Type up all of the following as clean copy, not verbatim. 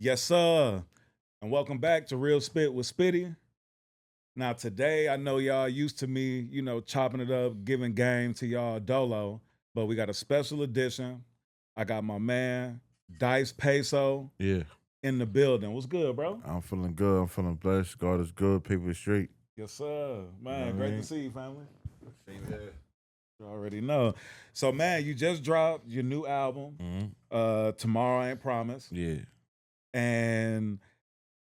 Yes, sir. And welcome back to Real Spit with Spitty. Now, today, I know y'all used to me, chopping it up, giving game to y'all dolo, but we got a special edition. I got my man, Dyce Payso, Yeah, in the building. What's good, bro? I'm feeling good. I'm feeling blessed. God is good. People is straight. Yes, sir. You know Man, what I great to mean? see you, family. Same here. You already know. So, man, you just dropped your new album, Tomorrow Ain't Promised. Yeah. And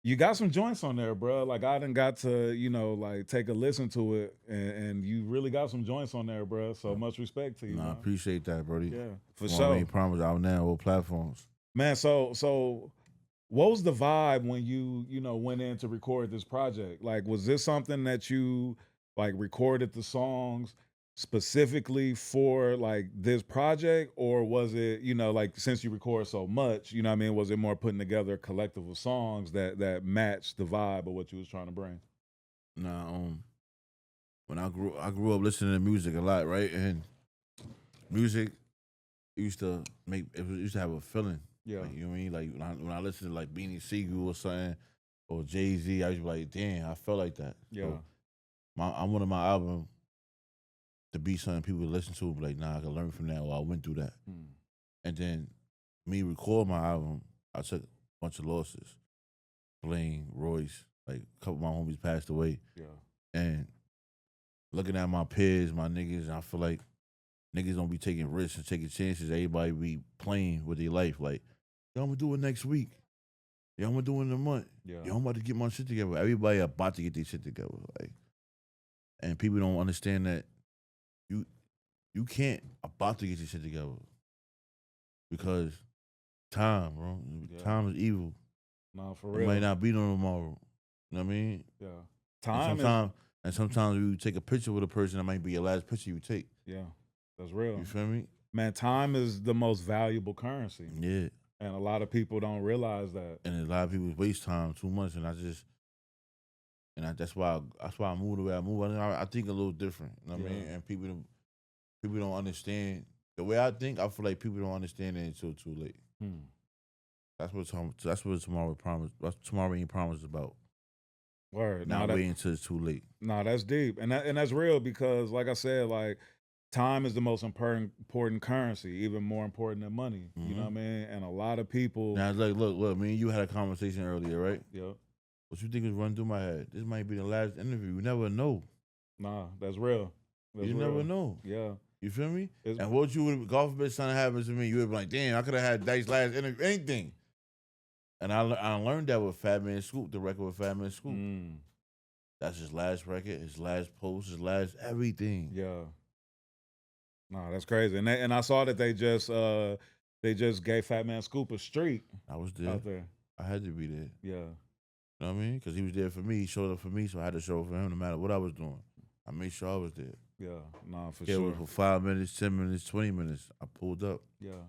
you got some joints on there, bro. Like I done got to, take a listen to it, and you really got some joints on there, bro. So much respect to you, No, I man. appreciate that, Brody. Yeah, for Tomorrow sure, ain't promised out now all platforms. man. So, what was the vibe when you went in to record this project? Like, was this something that you like recorded the songs specifically for like this project, or was it like since you record so much, you know what I mean? Was it more putting together a collective of songs that matched the vibe of what you was trying to bring? Now, when I grew up listening to music a lot, right? And music used to have a feeling. Yeah. Like, you know what I mean? Like when I listen to like Beanie Siegel or something or Jay-Z, I used to be like, damn, I felt like that. Yeah. So I wanted my album to be something people listen to, be like, nah, I can learn from that, or I went through that. Mm. And then me record my album, I took a bunch of losses. Blaine, Royce, like a couple of my homies passed away. Yeah. And looking at my peers, my niggas, I feel like niggas don't be taking risks and taking chances. Everybody be playing with their life. Like, yo, I'm gonna do it next week. Yo, I'm gonna do it in a month. Yeah. Yo, I'm about to get my shit together. Everybody about to get their shit together. Like, and people don't understand that you can't about to get your shit together because time, bro. Yeah. Time is evil. No, for It real. might not be no tomorrow. You know what I mean? Yeah. And Time is sometimes you take a picture with a person that might be your last picture you take. yeah, that's real. You feel me? Man, time is the most valuable currency. Yeah. And a lot of people don't realize that. And a lot of people waste time too much, and that's why I move the way I move. I think a little different. You know what I mean? Yeah. And people don't understand the way I think. I feel like people don't understand it until too late. Hmm. That's what tomorrow promise. What tomorrow ain't promise about. Word. Not waiting until it's too late. No, that's deep. And that's real because like I said, like time is the most important currency, even more important than money. You know what I mean? And a lot of people Now, like, look. Me and you had a conversation earlier, right? Yeah. What you think is running through my head? This might be the last interview. You never know. Nah, that's real. You never know. Yeah. You feel me? It's- And what you would, God forbid something happens to me, you would be like, damn, I could have had Dice last interview, anything. And I learned that with Fatman Scoop, the record with Fatman Scoop. That's his last record, his last post, his last everything. Yeah. No, that's crazy. And I saw that they just gave Fatman Scoop a streak. I was there. Out there. I had to be there. Yeah. You know what I mean? Because he was there for me. He showed up for me, so I had to show up for him no matter what I was doing. I made sure I was there. Yeah. Nah, for It sure. was for 5 minutes, 10 minutes, 20 minutes. I pulled up. Yeah. You know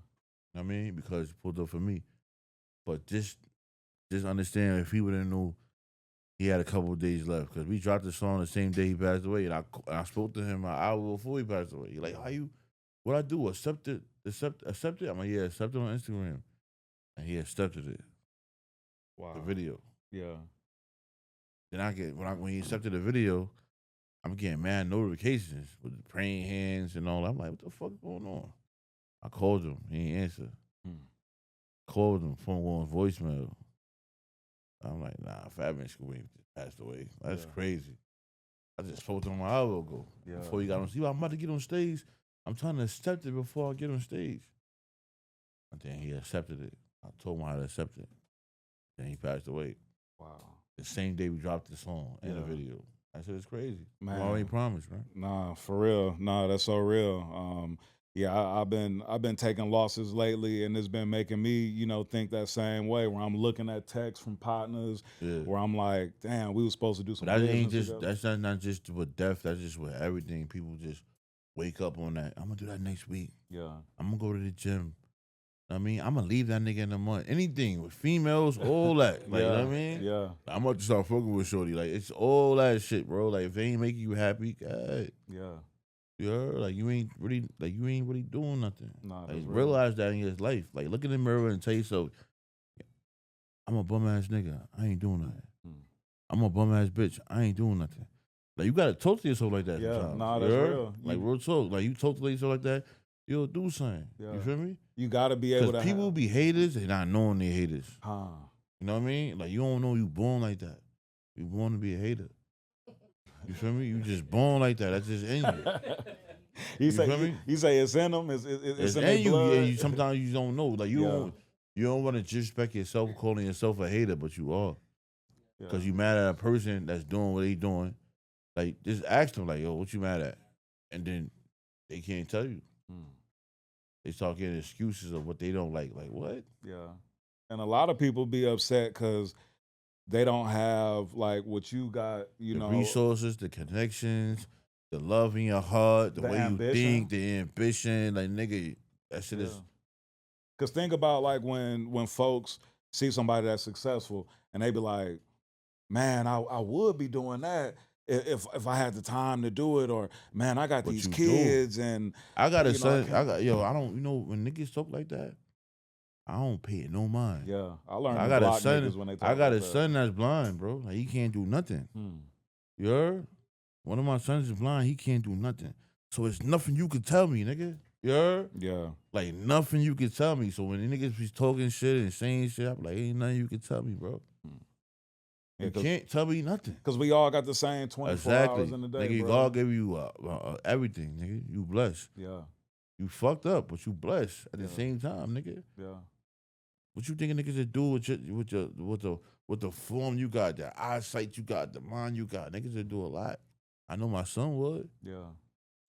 what I mean? Because he pulled up for me. But just understand if he would have knew he had a couple of days left, because we dropped the song the same day he passed away, and I spoke to him an hour before he passed away. He like, how you? What I do? Accept it? I'm like, yeah, accept it on Instagram, and he accepted it. Wow. The video. Yeah. Then I get when he accepted the video, I'm getting mad notifications with the praying hands and all. I'm like, what the fuck is going on? I called him. He ain't answer. Called him. Phone going voicemail. I'm like, nah, Fatman Scoop just passed away. That's crazy. I just spoke to him an hour ago. Yeah. Before he got on stage. I'm about to get on stage. I'm trying to accept it before I get on stage. And then he accepted it. I told him how to accept it. Then he passed away. Wow. The same day we dropped the song and the video. I said, it's crazy. Man. I already promised, right? Nah, for real. Nah, that's so real. Yeah, I've been taking losses lately, and it's been making me, think that same way. Where I'm looking at texts from partners, where I'm like, "Damn, we were supposed to do some." But that ain't business just. together. That's not just with death. That's just with everything. People just wake up on that. I'm gonna do that next week. Yeah. I'm gonna go to the gym. I mean, I'm gonna leave that nigga in a month. Anything with females, all that. Like, you know what I mean? Yeah. I'm about to start fucking with shorty. Like, it's all that shit, bro. Like, if they ain't making you happy, God. Yeah. You heard? Like, you ain't really doing nothing. Nah, like, realize that in your life. Like, look in the mirror and tell yourself, I'm a bum ass nigga. I ain't doing nothing. Mm. I'm a bum ass bitch. I ain't doing nothing. Like you gotta talk to yourself like that Yeah, sometimes. nah, You that's heard? real. Like You, real talk. Like you talk to yourself like that, you'll do something. yeah, You feel me? you got to be able Because to people have. be haters and not knowing they haters. Huh. You know what I mean? Like you don't know you born like that. You born to be a hater. You feel me? You just born like that. That's just in you. you You say feel me? you say it's in them. It's It's in their in you. Yeah, blood. you sometimes you don't know. Like Yeah. you don't want to disrespect yourself calling yourself a hater, but you are. Yeah. Because you mad at a person that's doing what they doing. Like just ask them, like, yo, what you mad at? And then they can't tell you. Mm. They start getting excuses of what they don't like. Like what? Yeah. And a lot of people be upset because they don't have like what you got, The resources, the connections, the love in your heart, the the way you ambition. think, the ambition. Like nigga, that shit Yeah. is Because think about like when folks see somebody that's successful and they be like, man, I would be doing that if I had the time to do it, or man, I got what these you do. kids and I got a I son. can't. I don't. You know, when niggas talk like that, I don't pay it no mind. Yeah, I learned I to got a block son. niggas when they I talk got like a that. son that's blind, bro. Like he can't do nothing. Hmm. You heard? One of my sons is blind. He can't do nothing. So it's nothing you could tell me, nigga. You heard? Yeah. Like nothing you could tell me. So when the niggas be talking shit and saying shit, I'm like, ain't nothing you can tell me, bro. Yeah, You can't tell me nothing. Because we all got the same 24 Exactly. hours in the day, Nigga, bro. God gave you everything, nigga. You blessed. Yeah. You fucked up, but you blessed at the Yeah. same time, nigga. Yeah. What you think niggas to do with the form you got, the eyesight you got, the mind you got? Niggas would do a lot. I know my son would. Yeah.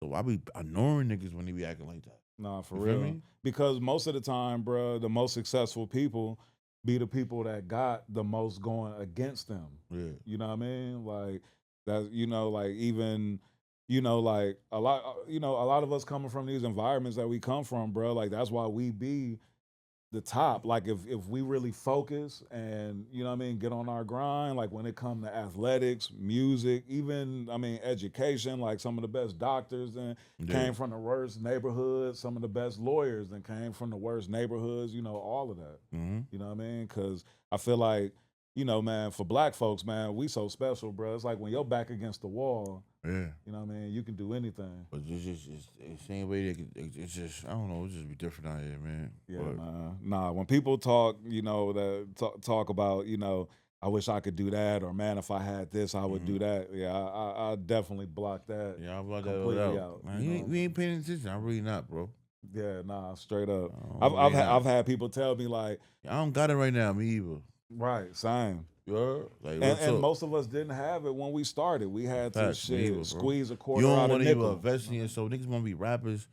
So I be ignoring niggas when they be acting like that. Nah, for You feel real. me? Because most of the time, bro, the most successful people be the people that got the most going against them. Yeah. You know what I mean? Like that, like even, like a lot, a lot of us coming from these environments that we come from, bro. Like that's why we be the top. Like if we really focus and get on our grind, like when it come to athletics, music, even education, like some of the best doctors and Yeah. came from the worst neighborhoods, some of the best lawyers and came from the worst neighborhoods, all of that. Mm-hmm. You know what I mean? Because I feel like, man, for black folks, man, we so special, bro. It's like when you're back against the wall, Yeah. you know what I mean? You can do anything. But it's the same way it's just I don't know, it's just be different out here, man. Yeah, But, man. Nah, when people talk, that talk about, I wish I could do that, or man, if I had this, I would do that. Yeah, I definitely block that. yeah, I'm about that completely out. out. Man, we ain't paying attention. I'm really not, bro. Yeah, nah, straight up. I'm really not. I've had people tell me like, I don't got it right now, me either. right, same. You heard? Like, And most of us didn't have it when we started. We had to Facts, me either, bro. squeeze a quarter you don't out of want to even nickel. invest in yourself. Niggas want to be rappers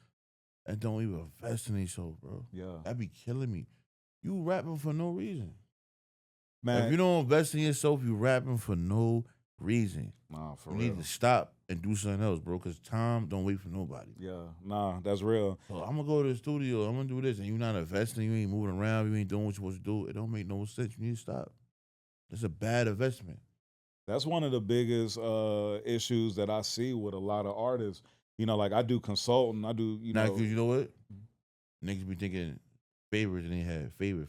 and don't even invest in themselves, bro. Yeah, That be killing me. You rapping for no reason. man. If you don't invest in yourself, you rapping for no reason. Nah, for You real. need to stop and do something else, bro, because time don't wait for nobody. Yeah, nah, that's real. So I'm going to go to the studio. I'm going to do this. And you're not investing. You ain't moving around. You ain't doing what you're supposed to do. It don't make no sense. You need to stop. It's a bad investment. That's one of the biggest issues that I see with a lot of artists. Like I do consulting. I do, Now, because you know what? Niggas be thinking favorites and they have favorite.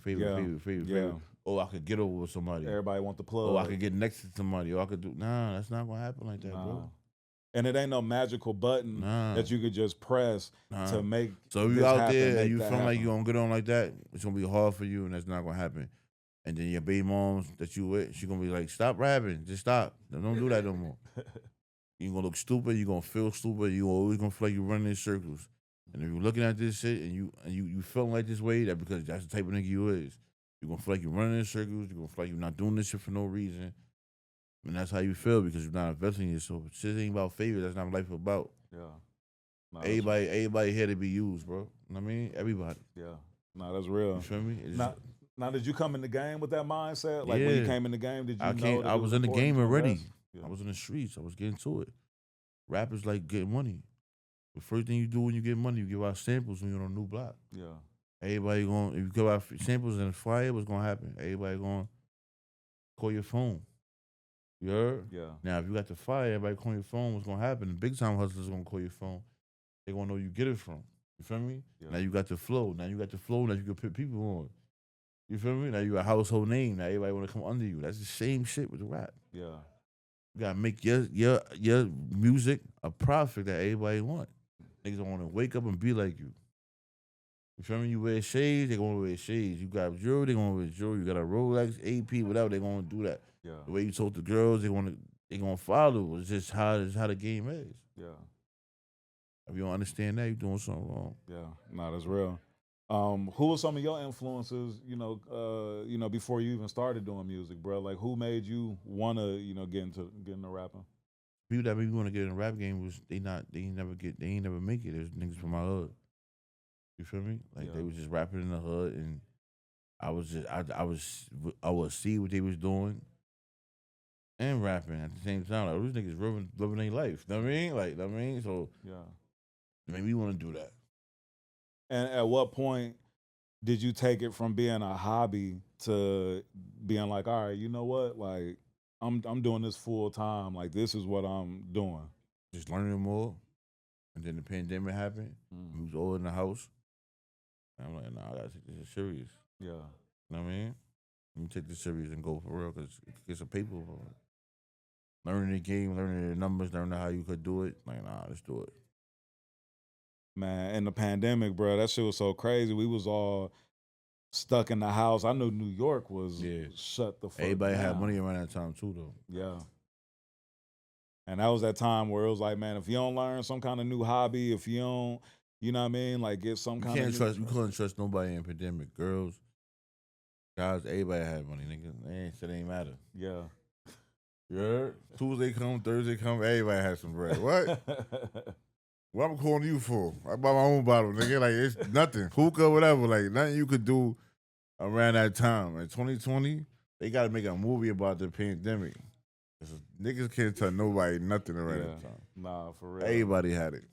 Yeah. Oh, I could get over with somebody. Everybody want the plug. Oh, I could get next to somebody. Or I could do. Nah, that's not going to happen like that, Nah. bro. And it ain't no magical button Nah. that you could just press to make. So if this you out happen, there make and you that feel like happen. you gonna get on like that, it's gonna be hard for you, and that's not gonna happen. And then your baby moms that you with, she gonna be like, "Stop rapping, just stop. Don't do that no more." You gonna look stupid. You gonna feel stupid. You always gonna feel like you running in circles. And if you're looking at this shit and you feeling like this way, that because that's the type of nigga you is. You gonna feel like you're running in circles. You gonna feel like you're not doing this shit for no reason. And that's how you feel because you're not investing in yourself. Shit ain't about favor. That's not what life about. Yeah. Nah, Everybody here to be used, bro. You know what I mean? Everybody. Yeah. Nah, that's real. You feel me? Now, did you come in the game with that mindset? Like when you came in the game, did you know that I it was in the important game to already. invest? Yeah. I was in the streets. I was getting to it. Rappers like getting money. The first thing you do when you get money, you give out samples when you're on a new block. Yeah. Everybody going, if you give out samples and a flyer, what's going to happen? Everybody going to call your phone. You heard? Yeah. Now, if you got the flyer, everybody call your phone, what's going to happen? The big time hustlers going to call your phone. They going to know you get it from. You feel me? Yeah. Now you got the flow. Now you can put people on. You feel me? Now you a household name. Now everybody want to come under you. That's the same shit with the rap. Yeah. You gotta make your music a profit that everybody want. Niggas don't want to wake up and be like you. You feel me? You wear shades, they gonna wear shades. You got jewelry, they gonna wear jewelry. You got a Rolex, AP, whatever, they gonna do that. Yeah. The way you talk to girls, they gonna follow. It's just how the game is. Yeah. If you don't understand that, you're doing something wrong. Yeah. Nah, that's real. Who were some of your influences, before you even started doing music, bro? Like who made you wanna, get into rapping? People that made me want to get in the rap game was they ain't never make it. There's niggas from my hood. You feel me? Like Yeah. they was just rapping in the hood, and I would see what they was doing and rapping at the same time. Like those niggas living their life. Know what I mean? So Yeah. it made me want to do that. And at what point did you take it from being a hobby to being like, all right, you know what? Like I'm doing this full time. Like this is what I'm doing. Just learning more, and then the pandemic happened. We was all in the house. And I'm like, nah, I gotta take this serious. Yeah. You know what I mean? Let me take this serious and go for real because get some paper for it. Learning the game, learning the numbers, learning how you could do it. Like, nah, let's do it. Man, in the pandemic, bro, that shit was so crazy. We was all stuck in the house. I knew New York was shut the fuck Everybody down. had money around that time too, though. Yeah. And that was that time where it was like, man, if you don't learn some kind of new hobby, if you don't, you know what I mean, like get some kind of You couldn't trust nobody in pandemic. Girls, guys, everybody had money, nigga. It ain't matter. Yeah. You heard? Tuesday come, Thursday come, everybody had some bread. What? What I'm calling you for? I bought my own bottle, nigga. Like it's nothing. Hookah, whatever. Like nothing you could do around that time. In 2020, they gotta make a movie about the pandemic. Niggas can't tell nobody nothing around that time. Nah, for real. Everybody had it.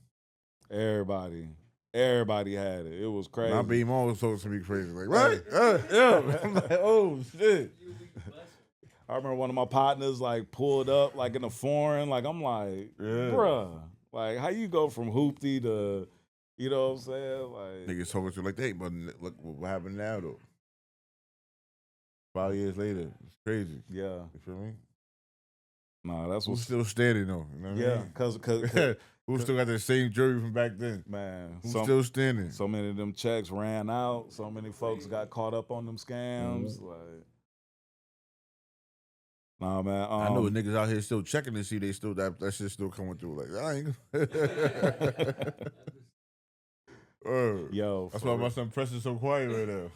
Everybody had it. It was crazy. My baby mom was talking to me crazy. Like, what? Yeah. I'm like, oh, shit. I remember one of my partners like pulled up like in a foreign. Like I'm like, bruh, like how you go from hoopty to, you know what I'm saying? Like niggas talking to you like, hey, but look what happened now though. 5 years later, it's crazy. Yeah, you feel me? Nah, that's who's still standing though. You know what I mean? Cause who still got that same jury from back then? Man, who's still standing? So many of them checks ran out. So many folks got caught up on them scams. Like. Nah, man. I know niggas out here still checking to see they still that shit still coming through. Like I ain't. Yo, that's why my son Press is so quiet right now.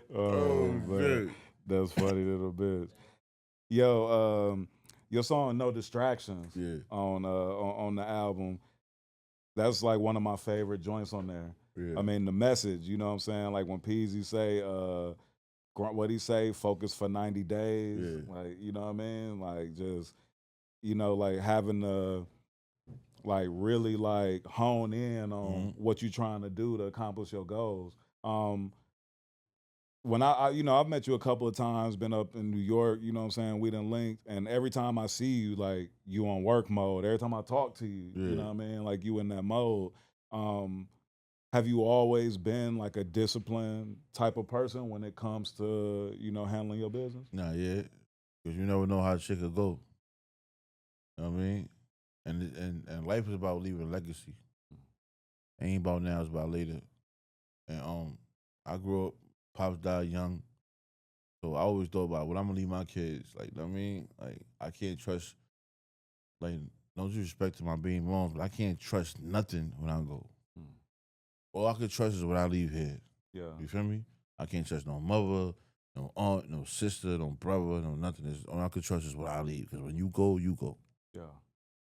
Man. That's funny little bitch. Yo, your song "No Distractions" on the album. That's like one of my favorite joints on there. Yeah. I mean, the message, you know what I'm saying? Like when Peasy say, what he say, focus for 90 days. Yeah. Like, you know what I mean? Like just, like having to like really like hone in on what you're trying to do to accomplish your goals. When I've met you a couple of times, been up in New York, you know what I'm saying? We done linked, and every time I see you, like you on work mode. Every time I talk to you, you know what I mean? Like you in that mode. Have you always been like a disciplined type of person when it comes to, handling your business? Nah, yeah. Because you never know how shit could go. You know what I mean? And life is about leaving a legacy. It ain't about now, it's about later. And I grew up, pops died young. So I always thought about what I'm gonna leave my kids. Like, you know what I mean? Like, I can't trust, like, no disrespect to my being moms, but I can't trust nothing when I go. All I can trust is what I leave here. Yeah. You feel me? I can't trust no mother, no aunt, no sister, no brother, no nothing. All I can trust is what I leave. Because when you go, you go. Yeah.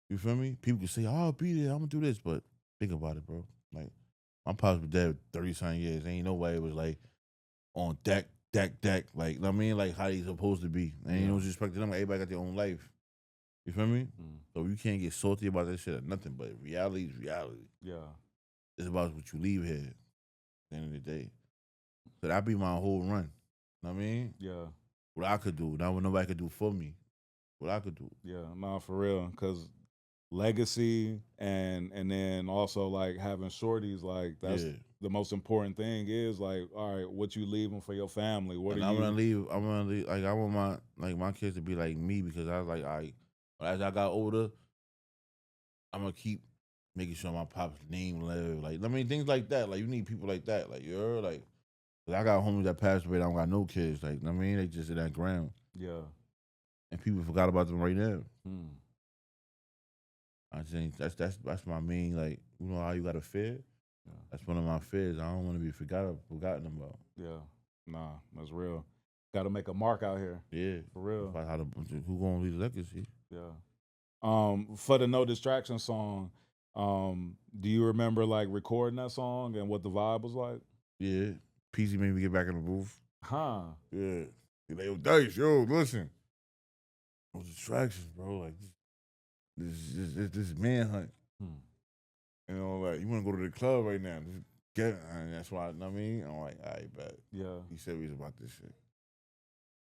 You feel me? People can say, oh, I'll be there, I'm gonna do this, but think about it, bro. Like, my pops was dead 30-something years. Ain't nobody was like on deck, like, you know what I mean? Like how they supposed to be. Ain't no disrespect to them. Everybody got their own life. You feel me? So you can't get salty about that shit or nothing, but reality is reality. Yeah. It's about what you leave here at the end of the day. So that be my whole run. You know what I mean? Yeah. What I could do, not what nobody could do for me. What I could do. Yeah, nah, for real. Cause legacy and then also like having shorties, like that's Yeah. the most important thing is like, all right, what you leaving for your family? What are And I'm gonna you leave. I'm gonna leave. Like I want my kids to be like me because I was like, as I got older, I'm gonna keep making sure my pop's name live. Like I mean, things like that. Like you need people like that. Like you're like, 'cause I got homies that passed away. I don't got no kids. Like I mean, they just in that ground, yeah. and people forgot about them right now. Hmm. I think that's my main like. You know how you got to fear. Yeah. That's one of my fears. I don't want to be forgotten about. Yeah. Nah, that's real. Got to make a mark out here. Yeah, For real. about how to who gonna leave legacy. Yeah. For the No Distraction song, do you remember like recording that song and what the vibe was like? Yeah, PZ made me get back in the booth. Huh. Yeah, he like, yo, Dice, yo, listen, those distractions, bro. Like this manhunt. Hmm. You know, like you want to go to the club right now? Just get it. And that's why. I mean, I'm like, all right, bet. Yeah. He said he's about this shit.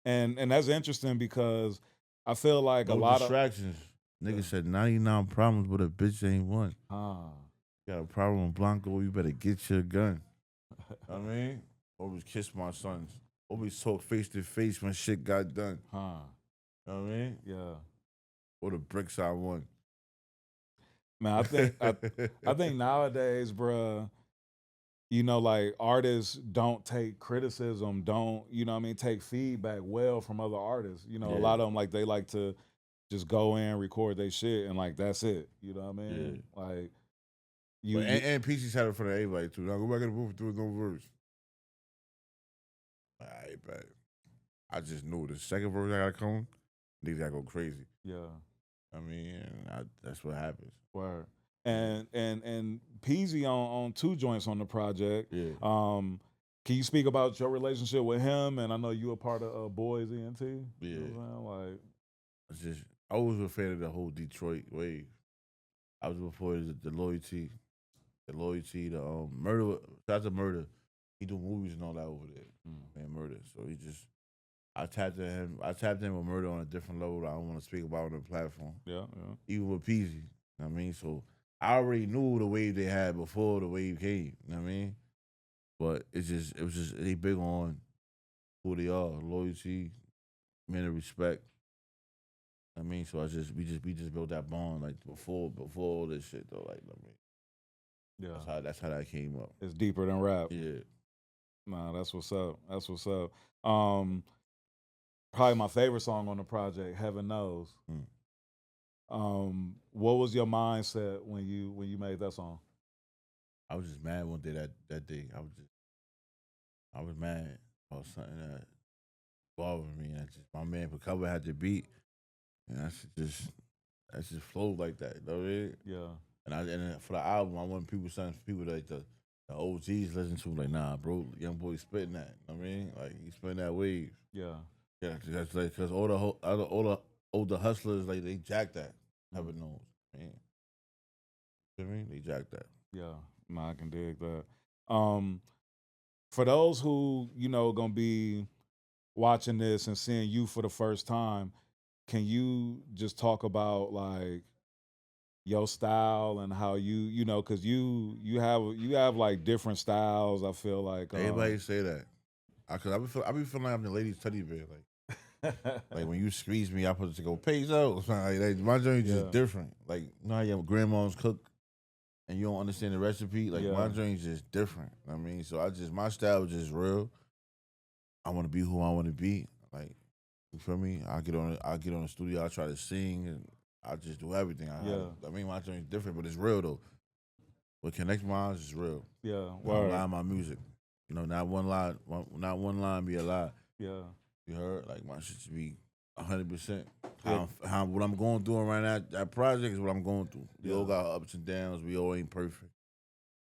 And that's interesting because I feel like a No lot of distractions. Nigga said 99 problems, but a bitch ain't one. Got a problem with Blanco, you better get your gun. I mean, always kiss my sons. Always talk face to face when shit got done. Huh. You know what I mean? Yeah. Or the bricks I won. Man, I think nowadays, bruh, you know, like artists don't take criticism, don't, you know what I mean, take feedback well from other artists. You know, a Yeah. lot of them like they like to just go in, record their shit and like that's it. You know what I mean? Like you, But you and PC's had it for everybody too. Now go back in the booth and do no verse. All right, bet. I just knew the second verse I gotta come, niggas gotta go crazy. yeah. I mean, that's what happens. Word. And Peasy on two joints on the project. Yeah. Can you speak about your relationship with him? And I know you a part of Boys ENT. Yeah. You know what I'm saying? Like, I was a fan of the whole Detroit wave. I was before the loyalty, the murder. Shout out to Murder. He do movies and all that over there. Man, Murder. So I tapped in him. I tapped in with Murder on a different level that I don't want to speak about on the platform. yeah. Even with Peasy. You know what I mean? So I already knew the wave they had before the wave came. You know what I mean? But it was just they big on who they are, loyalty, men of respect. I mean, so we just built that bond like before all this shit though. Like I mean, Yeah. that's how that came up. It's deeper than rap. Yeah. Nah, that's what's up. That's what's up. Probably my favorite song on the project, Heaven Knows. What was your mindset when you made that song? I was just mad one day that day. I was mad about something that bothered me. And just my man Recover had the beat, and I just flowed like that. You know what I mean? Yeah. And then for the album, I want people like the OGs listen to like, nah, bro, young boy spitting that. You know what I mean, like he spitting that wave. Yeah. Yeah, because all the older hustlers like they jack that. Heaven knows, man. You know what I mean? They jack that. Yeah. Nah, I can dig that. For those who, you know, gonna be watching this and seeing you for the first time, can you just talk about like your style and how you know, because you have like different styles. I feel like Everybody say that. Cause I be feeling like I'm the lady's teddy bear. Like when you squeeze me, I put it to go Payso. Like, my joint just different. Like you know how your grandma's cook and you don't understand the recipe. Like my joint's just different. I mean, so my style is just real. I want to be who I want to be. Like you feel me? I get on the studio. I try to sing and I just do everything. I mean, my joint's different, but it's real though. What connects my eyes is real. Yeah, I don't lie in my music. You know, not one line be a lie. Yeah. You heard? Like my shit should be 100%. How what I'm going through right now, that project is what I'm going through. We all got ups and downs. We all ain't perfect.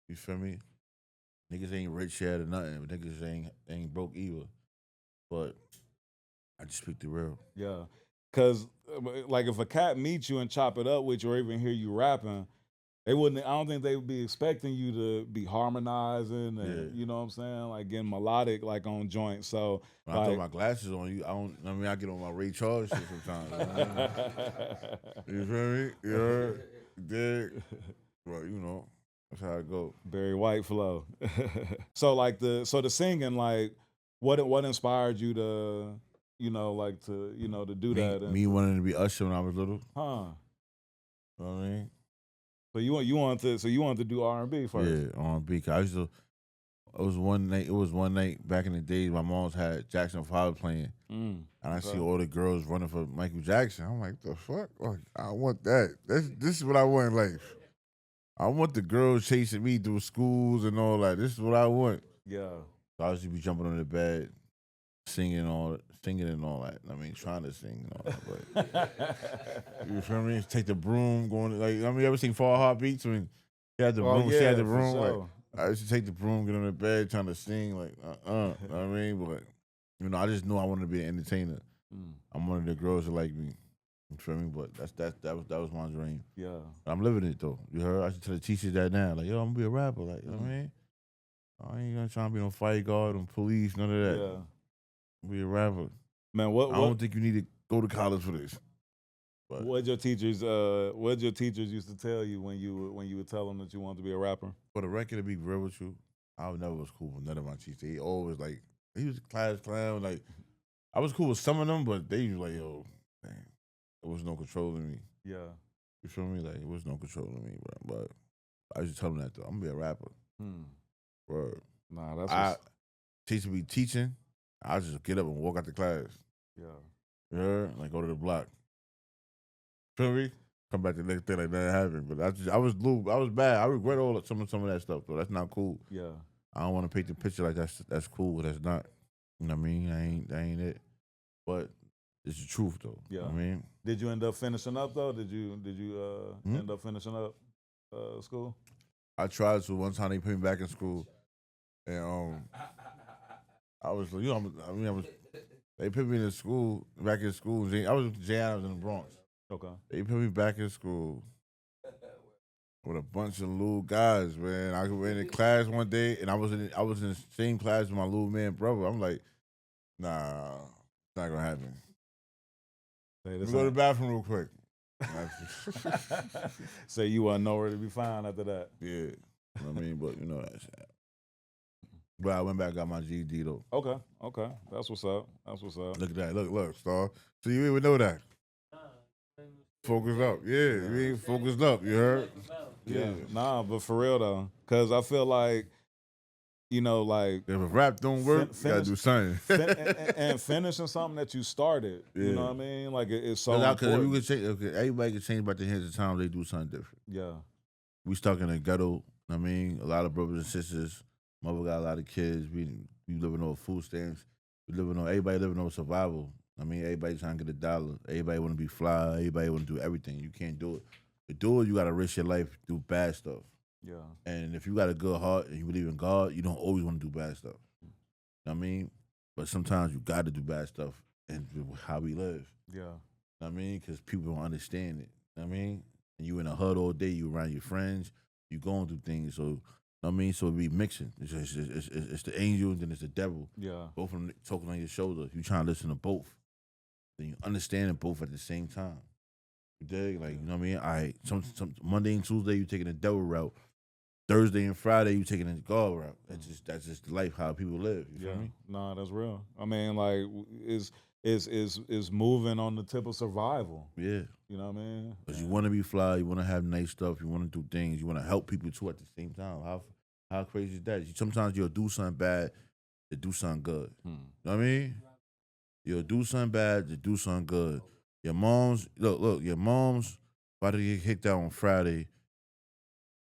You feel me? Niggas ain't rich yet or nothing. But niggas ain't broke either. But I just speak the real. Yeah. Cause like if a cat meets you and chop it up with you or even hear you rapping, They wouldn't. I don't think they would be expecting you to be harmonizing Yeah. and you know what I'm saying, like getting melodic like on joints. So When I throw like, my glasses on you, I don't. I mean, I get on my Ray Charles shit sometimes. You know what I mean? You feel me? You heard? Dig? Well, you know, that's how it go. Barry White flow. So like the singing, like what inspired you to like to do Me, that me and wanting to be Usher when I was little. huh? You know what I mean? So you wanted to do R&B first? Yeah, on beat. I used to. It was one night. It was one night back in the days. My mom's had Jackson 5 playing, Mm, and I see okay. all the girls running for Michael Jackson. I'm like, the fuck? Like, I want that. This is what I want in life. I want the girls chasing me through schools and all that. This is what I want. Yeah. So I used to be jumping on the bed, singing and all that. I mean, trying to sing and all that. But you feel me? Take the broom, going like. I mean, you ever seen Fall Heartbeats when she had the Oh broom? She had yeah, the for broom. Like sure. I used to take the broom, get on the bed, trying to sing. Like know what I mean, but I just knew I wanted to be an entertainer. Mm, I'm one of the girls that like me. You feel me? But that was my dream. yeah. I'm living it though. You heard? I should tell the teachers that now. Like, yo, I'm gonna be a rapper. Like, you know what I mean? I ain't gonna try to be no fight guard, no police, none of that. Yeah. Be a rapper. Man, I don't think you need to go to college for this. But what your teachers used to tell you when you would tell them that you wanted to be a rapper? for the record, to be real with you, I never was cool with none of my teachers. They always like he was a class clown. Like I was cool with some of them, but they was like, yo, man, there was no controlling me. Yeah. You feel me? Like it was no controlling me, bro. But I used to tell them that though. I'm gonna be a rapper. Hmm. Bro. Nah, that's I teacher be teaching. I just get up and walk out the class. yeah. You heard? Like go to the block. Feel me? Come back the next day like that happened. But I was bad. I regret some of that stuff though. That's not cool. Yeah. I don't want to paint the picture like that's cool. That's not. You know what I mean? That ain't it. But it's the truth though. Yeah. You know what I mean? Did you end up finishing up though? Did you Hmm? end up finishing up school? I tried to. One time they put me back in school, and I was they put me in school back in school. I was J. Adams in the Bronx. Okay. They put me back in school with a bunch of little guys, man. I went in class one day, and I was in the same class with my little man brother. I'm like, nah, it's not gonna happen. Hey, Let this me go to the ain't- bathroom real quick. Say you wasn't nowhere to be found after that. Yeah, you know what I mean, but that's. But I went back, got my GED though. Okay. Okay. That's what's up. That's what's up. Look at that. Look, Star. So you even know that. Focus up. Yeah, you ain't focused up. You heard? Yeah. Nah, but for real though, because I feel like like If a rap don't work, you gotta do something. and finishing something that you started. You know Yeah. what I mean? Like it's so Because important. you can change, everybody can change by the hands of time. They do something different. Yeah. We stuck in a ghetto. I mean, a lot of brothers and sisters. Mother got a lot of kids. We living on food stamps. Everybody living on survival. I mean, everybody trying to get $1. Everybody want to be fly. Everybody want to do everything. You can't do it. To do it, you got to risk your life, do bad stuff. Yeah. And if you got a good heart and you believe in God, you don't always want to do bad stuff. You know what I mean? But sometimes you got to do bad stuff and how we live. Yeah. You know what I mean? Because people don't understand it. You know what I mean? And you in a hut all day, you around your friends, you going through things. So, you know what I mean? So it be mixing. It's the angel and then it's the devil. Yeah. Both of them talking on your shoulder. You trying to listen to both. Then you understand them both at the same time. You dig? Like, you know what I mean? All right, some Monday and Tuesday, you taking the devil route. Thursday and Friday, you taking the God route. That's just life, how people live. You feel me? Nah, that's real. I mean, like, is moving on the tip of survival. Yeah. You know what I mean? Because you want to be fly, you want to have nice stuff, you want to do things, you want to help people too at the same time. How crazy is that? Sometimes you'll do something bad to do something good. You know what I mean? You'll do something bad to do something good. Your mom's your mom's about to get kicked out on Friday,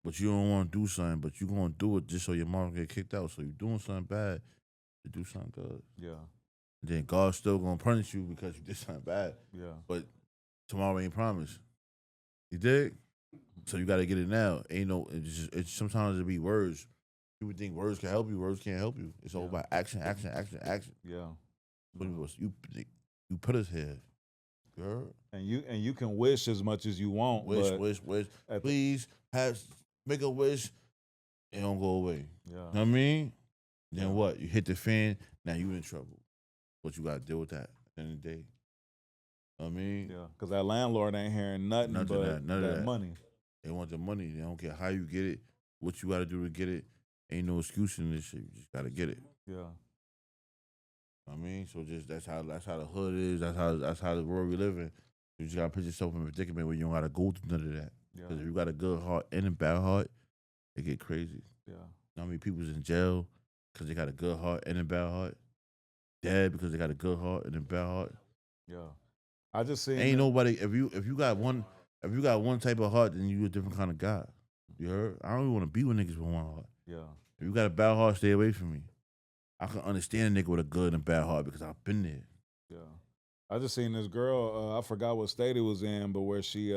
but you don't want to do something, but you're gonna do it just so your mom get kicked out. So you're doing something bad to do something good. Yeah. And then God's still gonna punish you because you did something bad. Yeah. But tomorrow ain't promised. You dig? So you gotta get it now. Ain't no. It's sometimes it be words. People think words can help you. Words can't help you. It's all about action, action, action, action. Yeah. You put us here. Girl. And you can wish as much as you want, Wish. at the, Please make a wish. It don't go away. yeah, You know what I mean? Then Yeah. what? You hit the fan. Now you in trouble. But you got to deal with that at the end of the day. I mean, yeah, because that landlord ain't hearing nothing none of but that. None of that that. money. They want the money. They don't care how you get it, what you got to do to get it. Ain't no excuse in this shit. You just got to get it. Yeah, I mean, so just that's how the hood is. That's how the world we live in. You just gotta put yourself in a predicament where you don't gotta go through none of that. yeah, Because if you got a good heart and a bad heart, it get crazy. yeah, I mean, people's in jail because they got a good heart and a bad heart. Dead because they got a good heart and a bad heart. yeah. I just seen Ain't that. nobody. If you got one type of heart, then you a different kind of guy. You heard? I don't even want to be with niggas with one heart. Yeah, If you got a bad heart, stay away from me. I can understand a nigga with a good and bad heart because I've been there. yeah. I just seen this girl. I forgot what state it was in, but where she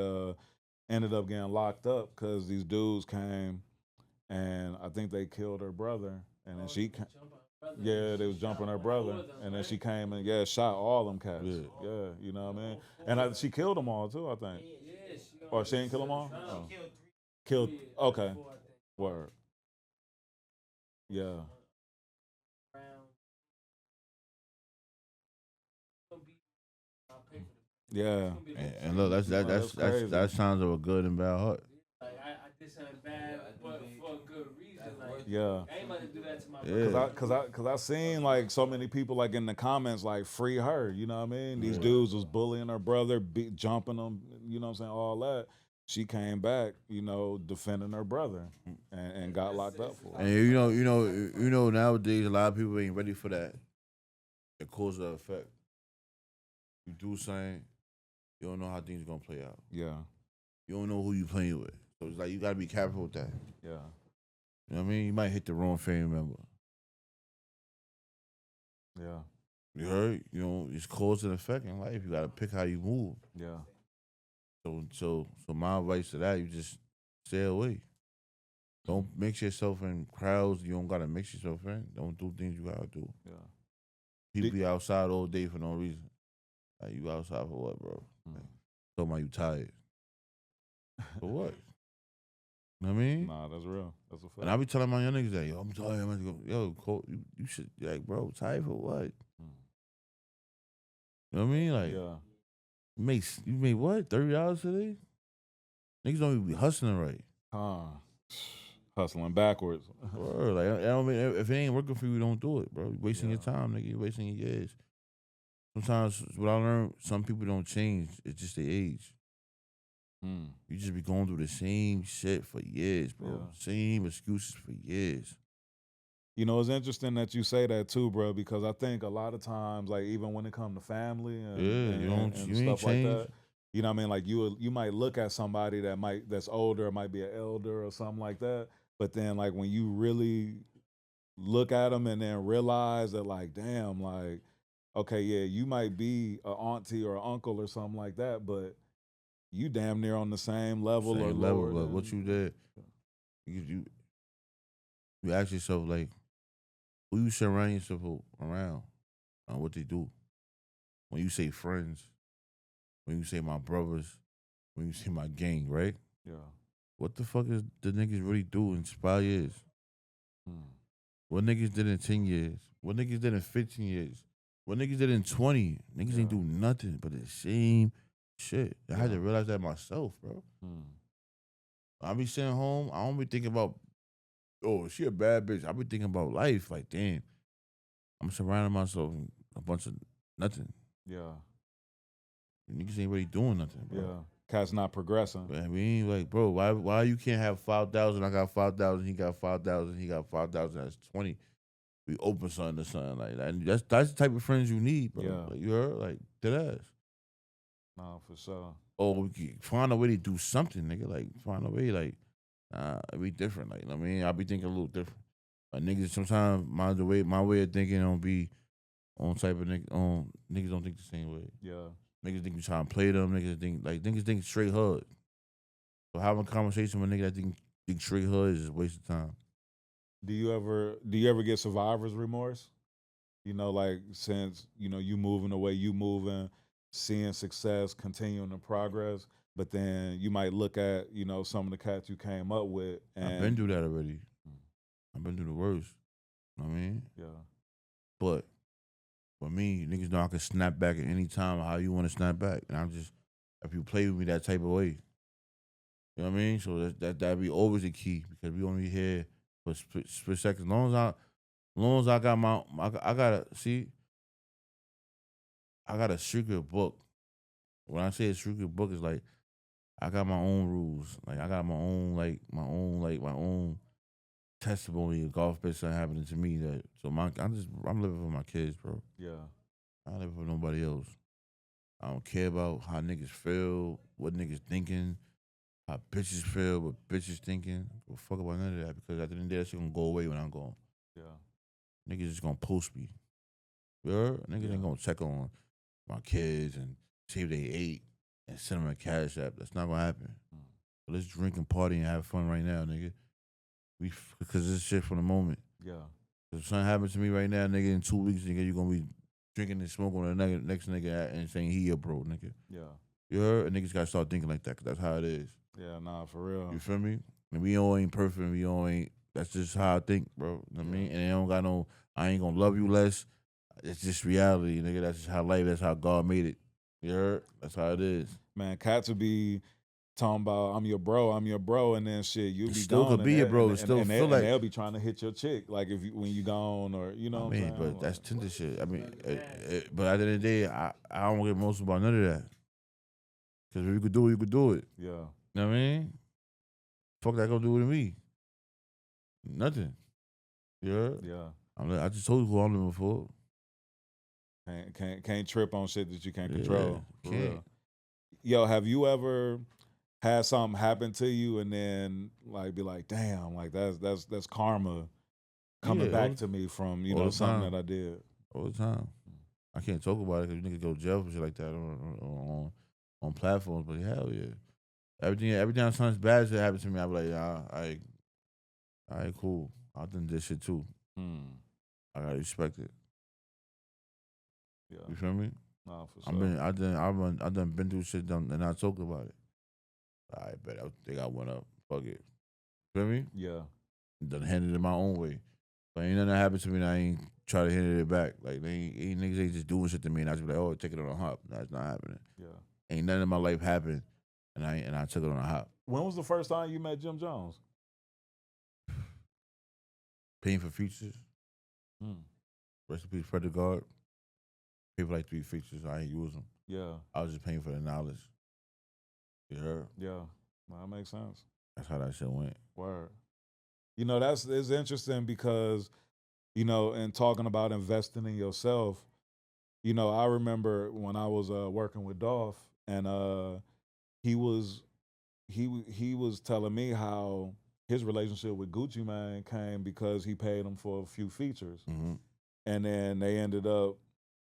ended up getting locked up because these dudes came and I think they killed her brother, and then she came. Yeah, they was jumping her brother, and then she came and shot all them cats. Yeah. Yeah, you know what I mean. And she killed them all too, I think. Or she didn't kill them all. Oh. Killed. Okay. Word. Yeah. Yeah. And look, crazy. that sounds of a good and bad heart. I did something bad, but for a good reason. Like, Yeah. I ain't about to do that to my Yeah. brother. Cause I seen like so many people like in the comments like free her, you know what I mean? These dudes was bullying her brother, jumping him, you know what I'm saying, all that. She came back, you know, defending her brother and got locked up for And it. you know nowadays a lot of people ain't ready for that. The cause and effect. You do something, you don't know how things gonna play out. Yeah. You don't know who you playing with. So it's like you gotta be careful with that. Yeah. You know what I mean? You might hit the wrong family member. Yeah. You heard? You know, it's cause and effect in life. You gotta pick how you move. Yeah. So my advice to that, you just stay away. Don't mix yourself in crowds you don't gotta mix yourself in. Don't do things you gotta do. Yeah. People be outside all day for no reason. Like, you outside for what, bro? Like, talking about you tired. For what? You know what I mean? Nah, that's real. That's a fact. And I be telling my young niggas that, yo, I'm tired. I'm gonna go, yo, Cole, you should, like, bro, tired for what? You know what I mean? Like, Yeah. you made what? $30 today? Niggas don't even be hustling right. Hustling backwards. Bro, like, I don't mean, if it ain't working for you, don't do it, bro. You wasting your time, nigga. You wasting your years. Sometimes what I learned, some people don't change. It's just their age. You just be going through the same shit for years, bro. Yeah. Same excuses for years. You know, it's interesting that you say that too, bro, because I think a lot of times, like even when it comes to family and, you ain't stuff like changed. that, you know what I mean? Like you might look at somebody that's older, might be an elder or something like that, but then like when you really look at them and then realize that like, damn, like, okay, yeah, you might be an auntie or an uncle or something like that, but you damn near on the same level or Same lower level, but than, what you did, you ask yourself, like, who you surround yourself around and what they do. When you say friends, when you say my brothers, when you say my gang, right? Yeah. What the fuck is the niggas really do in 5 years? What niggas did in 10 years? What niggas did in 15 years? What niggas did in 20? Niggas ain't do nothing but the same shit. I had to realize that myself, bro. I be sitting home, I don't be thinking about, oh, she a bad bitch. I be thinking about life. Like, damn, I'm surrounding myself with a bunch of nothing. Yeah. Niggas ain't really doing nothing, bro. Yeah. Cat's not progressing. I mean, like, bro, why you can't have 5,000? I got 5,000. He got 5,000. He got 5,000. That's 20. We open something to something like that. That's the type of friends you need, bro. Yeah. Like, you heard? Like, dead ass. No, for sure. Or we can find a way to do something, nigga. Like, find a way, like, it be different. Like, I mean, I be thinking a little different. Niggas sometimes my way of thinking don't be on type of niggas don't think the same way. Yeah. Niggas think you trying to play them. Niggas think straight hood. So having a conversation with a nigga that think straight hood is just a waste of time. Do you ever get survivor's remorse? You know, like since, you know, you moving the way you moving, seeing success, continuing the progress. But then you might look at, some of the cats you came up with, I've been and through that already. I've been through the worst. You know what I mean? yeah, But for me, niggas know I can snap back at any time how you want to snap back. And I'm just, if you play with me that type of way, you know what I mean? So that'd be always the key because we only here for split seconds. As long as I got I gotta see, I got a secret book. When I say a secret book, it's like I got my own rules. Like I got my own testimony of golf bitch something happening to me that I'm living for my kids, bro. yeah, I don't live for nobody else. I don't care about how niggas feel, what niggas thinking, how bitches feel, what bitches thinking. Go fuck about none of that because at the end of the day, that shit gonna go away when I'm gone. yeah, Niggas just gonna post me. You heard? Niggas Yeah. ain't gonna check on my kids and see if they ate and send them a cash app. That's not gonna happen. Mm. So let's drink and party and have fun right now, nigga. Because this shit for the moment. yeah, If something happens to me right now, nigga, in 2 weeks, nigga, you gonna be drinking and smoking on the next nigga and saying he a bro, nigga. yeah, You heard? And niggas gotta start thinking like that, cause that's how it is. yeah. Nah, for real. You feel me? And we all ain't perfect. We all ain't. That's just how I think, bro. You know what I mean? And I don't got no. I ain't gonna love you less. It's just reality, nigga. That's just how life. That's how God made it. You heard? That's how it is. Man, cats would be talking about I'm your bro, and then shit, you'll It be still gone. could be your bro. It still feel like. they'll be trying to hit your chick, like when you gone, or I what mean, I'm saying? but that's Like, Tinder shit. I mean, but at the end of the day, I don't get most about none of that. Cause if you could do it, you could do it. yeah, You know what I mean? Fuck that gonna do to me? Nothing. You heard? yeah. I just told you who I'm living for. Can't trip on shit that you can't Yeah, control. For can't. real. Yo, have you ever had something happen to you and then like be like, damn, like that's karma coming Yeah, back to me from all the something time. that I did. All the time. I can't talk about it because niggas go to jail for shit like that on platforms. But hell yeah, every time something bad shit happens to me, I be like, yeah, all right, cool. I done this shit too. Hmm. I gotta respect it. Yeah. You feel me? Nah, for sure. I done been through shit and I talk about it. I bet they got one up. Fuck it. Feel me? Yeah. Done handled it my own way. But ain't nothing that happened to me and I ain't try to handle it back. Like they ain't niggas ain't just doing shit to me and I just be like, oh, take it on a hop. That's not happening. Yeah. Ain't nothing in my life happened and I took it on a hop. When was the first time you met Jim Jones? Paying for features. Hmm. Rest in peace, Frederick Guard. People like 3 features. I ain't use them. Yeah. I was just paying for the knowledge. You heard? Yeah. Well, that makes sense. That's how that shit went. Word. It's interesting because, in talking about investing in yourself, I remember when I was working with Dolph, and he was he was telling me how his relationship with Gucci Man came because he paid him for a few features, Mm-hmm. and then they ended up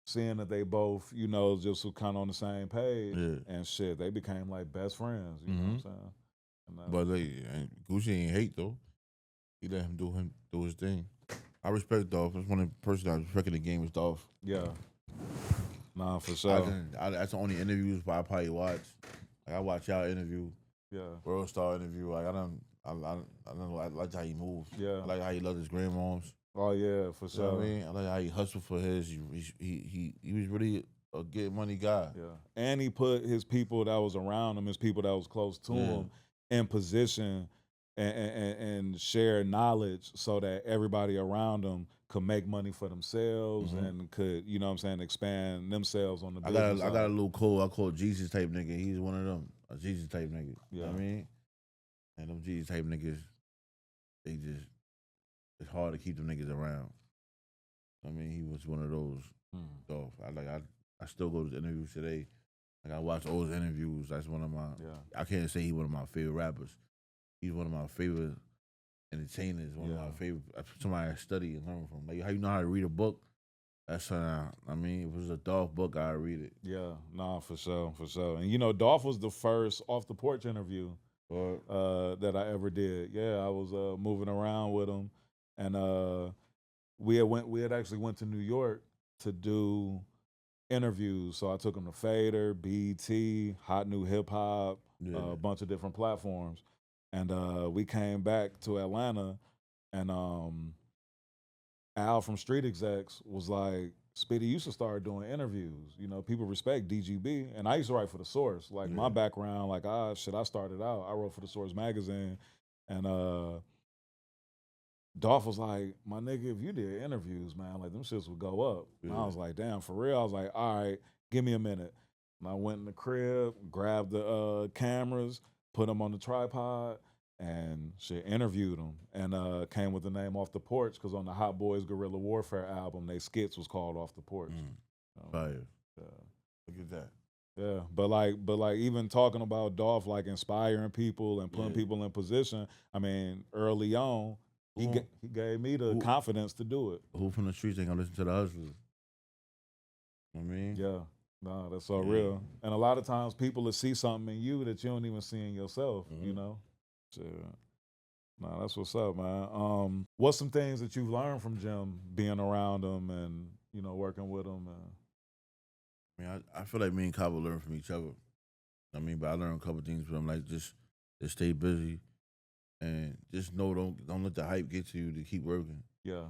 seeing that they both, just were kind of on the same page, Yeah. and shit, they became like best friends. You know what I'm saying? And, But Gucci ain't hate though. He let him do his thing. I respect Dolph. That's one of the person I respect in the game is Dolph. yeah, nah, for sure. That's the only interviews I probably watch. Like I watch y'all interview, Yeah, World Star interview. Like I like how he moves. yeah. I like how he loves his grandmoms. Oh yeah, for You know sure. what I mean? I like how he hustled for his. He was really a get money guy. Yeah, and he put his people that was around him, his people that was close to him, in position and share knowledge so that everybody around them could make money for themselves and could, expand themselves on the business. I got a little code. I call Jesus type nigga. He's one of them. A Jesus type nigga. You know what I mean? And them Jesus type niggas, it's hard to keep them niggas around. I mean, he was one of those. So I still go to the interviews today. Like I watch all his interviews. That's one of my. I can't say he's one of my favorite rappers. He's one of my favorite entertainers. One of my favorite. Somebody I study and learn from. Like how you know how to read a book. That's how I mean. If it was a Dolph book, I'd read it. Yeah, nah, for sure. And Dolph was the first off the porch interview that I ever did. Yeah, I was moving around with him, and we had actually went to New York to do interviews. So I took them to Fader, BET, Hot New Hip Hop, Yeah. a bunch of different platforms. And we came back to Atlanta, and Al from Street Execs was like, Spitty, you should start doing interviews. You know, people respect DGB. And I used to write for The Source. Like, my background, like, I started out, I wrote for The Source magazine. And Dolph was like, my nigga, if you did interviews, man, like, them shits would go up. And I was like, damn, for real? I was like, all right, give me a minute. And I went in the crib, grabbed the cameras, put them on the tripod, and shit, interviewed them. And came with the name Off the Porch, because on the Hot Boys Guerrilla Warfare album, they skits was called Off the Porch. Fire. Yeah. Look at that. Yeah, but like even talking about Dolph, like inspiring people and putting people in position. I mean, early on, he gave me the confidence to do it. Who from the streets ain't gonna listen to the hustlers? I mean, Yeah, no, that's so real. And a lot of times, people will see something in you that you don't even see in yourself. You know, so, no, that's what's up, man. What's some things that you've learned from Jim, being around him and working with him? I mean, I feel like me and Cabo learn from each other. I mean, but I learned a couple things from him, like just stay busy and just know don't let the hype get to you to keep working. Yeah.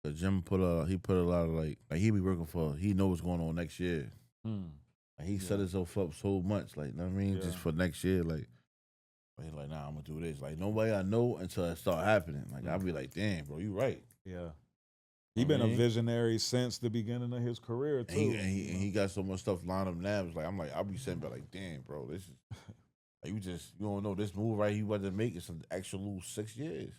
Cause Jim put a lot of like he be working for, he know what's going on next year. Like he set himself up so much, like, you know what I mean, just for next year, like he's like, nah, I'm gonna do this. Like nobody I know until it start happening. Like I'll be like, damn, bro, you right. Yeah. He been a visionary since the beginning of his career too. And he got so much stuff lined up now. It's like I'll be sitting back like, damn, bro, this is like, you don't know this move right. He about to make is an actual 6 years.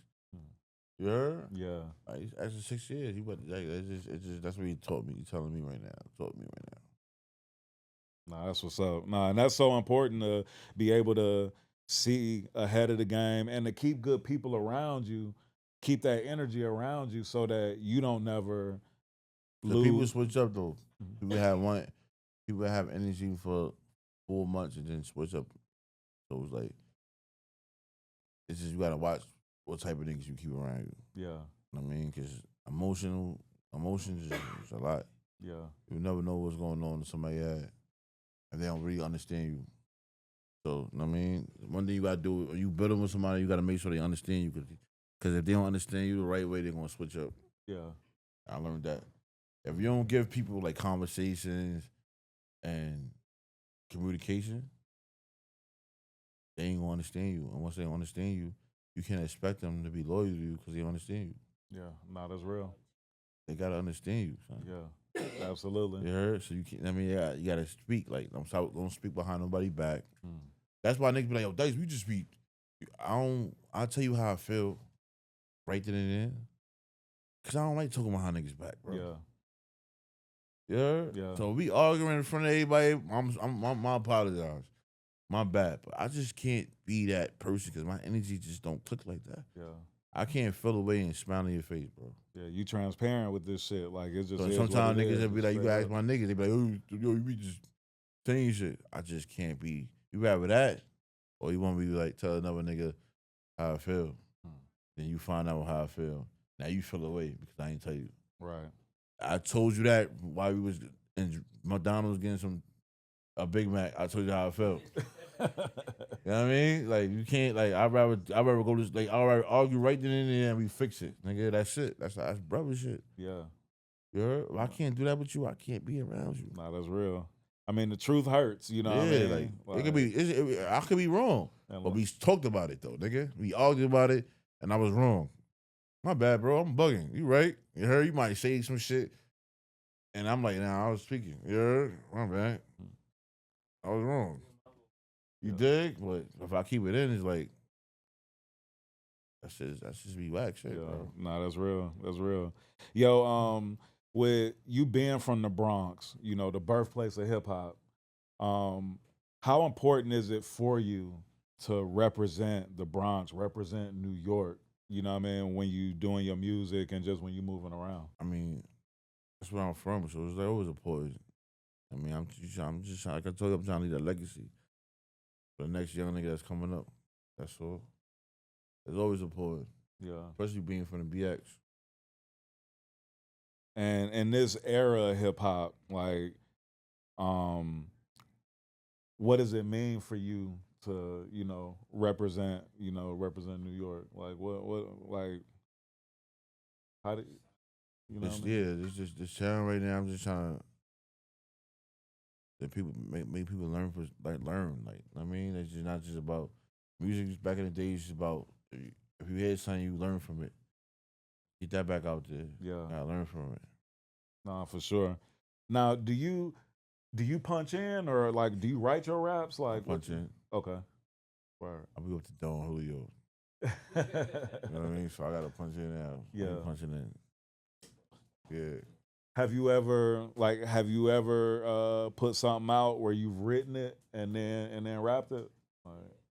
You heard? Yeah. Like, it's actually 6 years. He about like, it's just that's what he taught me. He's telling me right now. Taught me right now. Nah, that's what's up. Nah, and that's so important to be able to see ahead of the game and to keep good people around you, keep that energy around you so that you don't never So lose. people switch up though. People have energy for 4 months and then switch up. So it's like, it's just you gotta watch what type of niggas you keep around you. Yeah. You know what I mean? Because emotions is a lot. Yeah. You never know what's going on in somebody's head, and they don't really understand you. So, you know what I mean? One thing you gotta do, when you building with somebody, you gotta make sure they understand you. Because if they don't understand you the right way, they're gonna switch up. Yeah. I learned that. If you don't give people like conversations and communication, they ain't gonna understand you. And once they don't understand you, you can't expect them to be loyal to you because they don't understand you. Yeah. Nah, that's real. They gotta understand you, son. Yeah. Absolutely. You heard? So you can't. I mean, yeah, you gotta speak. Like, don't speak behind nobody's back. That's why niggas be like, "Yo, Dyce, we just speak." I'll tell you how I feel right then and there. Cause I don't like talking behind niggas' back, bro. Yeah. Yeah. So we arguing in front of everybody. My apologize. My bad. But I just can't be that person because my energy just don't click like that. Yeah. I can't feel away and smile in your face, bro. Yeah, you transparent with this shit. Like, it's just. So sometimes niggas will be like, you gotta ask my niggas. They be like, oh, yo, we just saying shit. I just can't be. You rather that, or you want me to like tell another nigga how I feel? Then you find out how I feel. Now you feel away because I ain't tell you. Right. I told you that while we was in McDonald's getting a Big Mac. I told you how I felt. You know what I mean? Like, you can't, like, I'd rather go to, like, I'd rather argue right then and there and we fix it. Nigga, that's it. That's brother shit. Yeah. You heard? Well, I can't do that with you. I can't be around you. Nah, that's real. I mean, the truth hurts, you know what I mean? Like, it could be, I could be wrong. But we talked about it, though, nigga. We argued about it, and I was wrong. My bad, bro. I'm bugging. You right? You heard? You might say some shit. And I'm like, nah, I was speaking. You heard? My bad. I was wrong. You dig? But if I keep it in, it's like, that's just be whack shit, bro. Nah, that's real. That's real. Yo, with you being from the Bronx, the birthplace of hip hop, how important is it for you to represent the Bronx, represent New York? You know what I mean? When you doing your music and just when you moving around. I mean, that's where I'm from, so it's like always a poison. I mean, I'm just trying, like I told you, I'm trying to leave that legacy for the next young nigga that's coming up. That's all. There's always a poison. Yeah. Especially being from the BX. And in this era of hip hop, like, what does it mean for you to, represent New York? Like like how do you know what I mean? This channel right now. I'm just trying to that people make people learn learn. I mean, it's just not just about music. Back in the day, it's just about if you hear something, you learn from it. Get that back out there. Yeah. Gotta learn from it. No, for sure. Now, do you punch in or like do you write your raps? Like Punch in. Okay. Word. I'll be up to Don Julio. You know what I mean? So I gotta punch in now. Yeah. Punching in. Yeah. Have you ever put something out where you've written it and then rapped it? Like,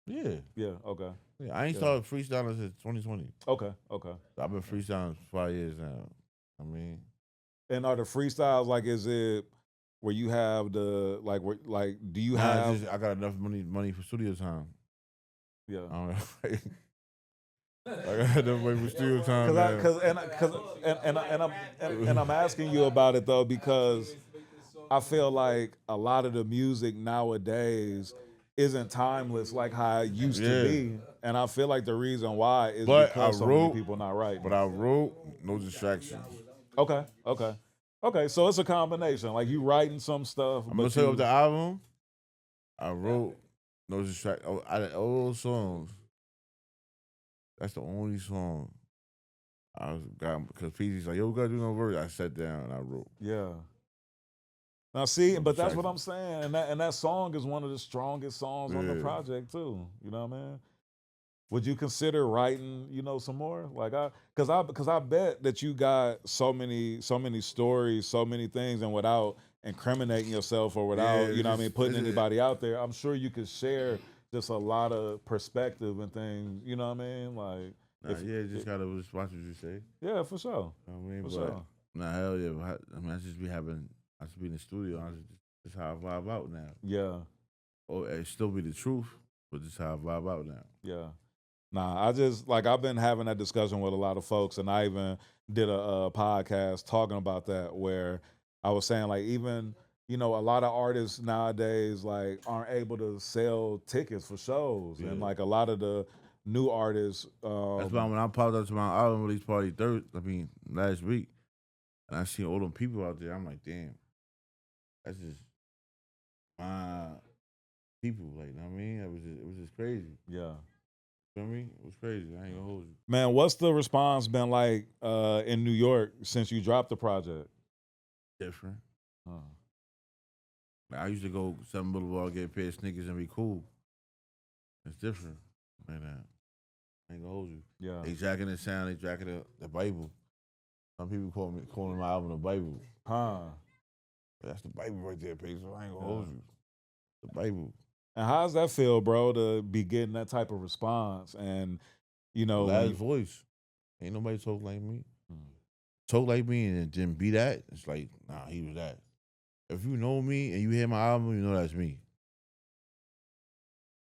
Yeah. yeah. Okay. Yeah. I ain't started freestyling since 2020. Okay. I've been freestyling for 5 years now. I mean, And are the freestyles like? Is it where you have the like? Do you nah, have? I got enough money for studio time. Yeah. I don't know. I got enough money for studio time. And I'm asking you about it though because I feel like a lot of the music nowadays isn't timeless like how it used to be, and I feel like the reason why is because so many people not writing. But I wrote no distractions. Okay. So it's a combination. Like you writing some stuff. I'm gonna tell you the album. I wrote no distractions. Oh, out of all those songs, that's the only song I got because PG's like, yo, we gotta do no verse. I sat down and I wrote. Yeah. Now see, but that's what I'm saying, and that song is one of the strongest songs on the project too. You know what I mean? Would you consider writing, some more? Like because I bet that you got so many stories, so many things, and without incriminating yourself or without, putting anybody out there, I'm sure you could share just a lot of perspective and things. You know what I mean? Like, just gotta just watch what you say. Yeah, for sure. I mean, for but sure. nah, hell yeah. I mean, I just be in the studio. Just how I vibe out now. Yeah. Or it still be the truth, but just how I vibe out now. Yeah. Nah, I just I've been having that discussion with a lot of folks, and I even did a podcast talking about that where I was saying like even a lot of artists nowadays like aren't able to sell tickets for shows, and like a lot of the new artists. That's why when I popped up to my album release party last week, and I seen all them people out there, I'm like, damn, that's just my people. Like, you know what I mean, it was just crazy. Yeah. You know what I mean? It was crazy. I ain't gonna hold you. Man, what's the response been like in New York since you dropped the project? Different. Like, I used to go 7 Boulevard, get a pair of sneakers, and be cool. It's different right now. I ain't gonna hold you. Yeah. They jacking the sound, they jacking the Bible. Some people calling my album the Bible. Huh. But that's the Bible right there, Payso. I ain't gonna hold you. The Bible. And how's that feel, bro, to be getting that type of response? And, last voice. Ain't nobody talk like me. Talk like me and then be that. It's like, nah, he was that. If you know me and you hear my album, you know that's me.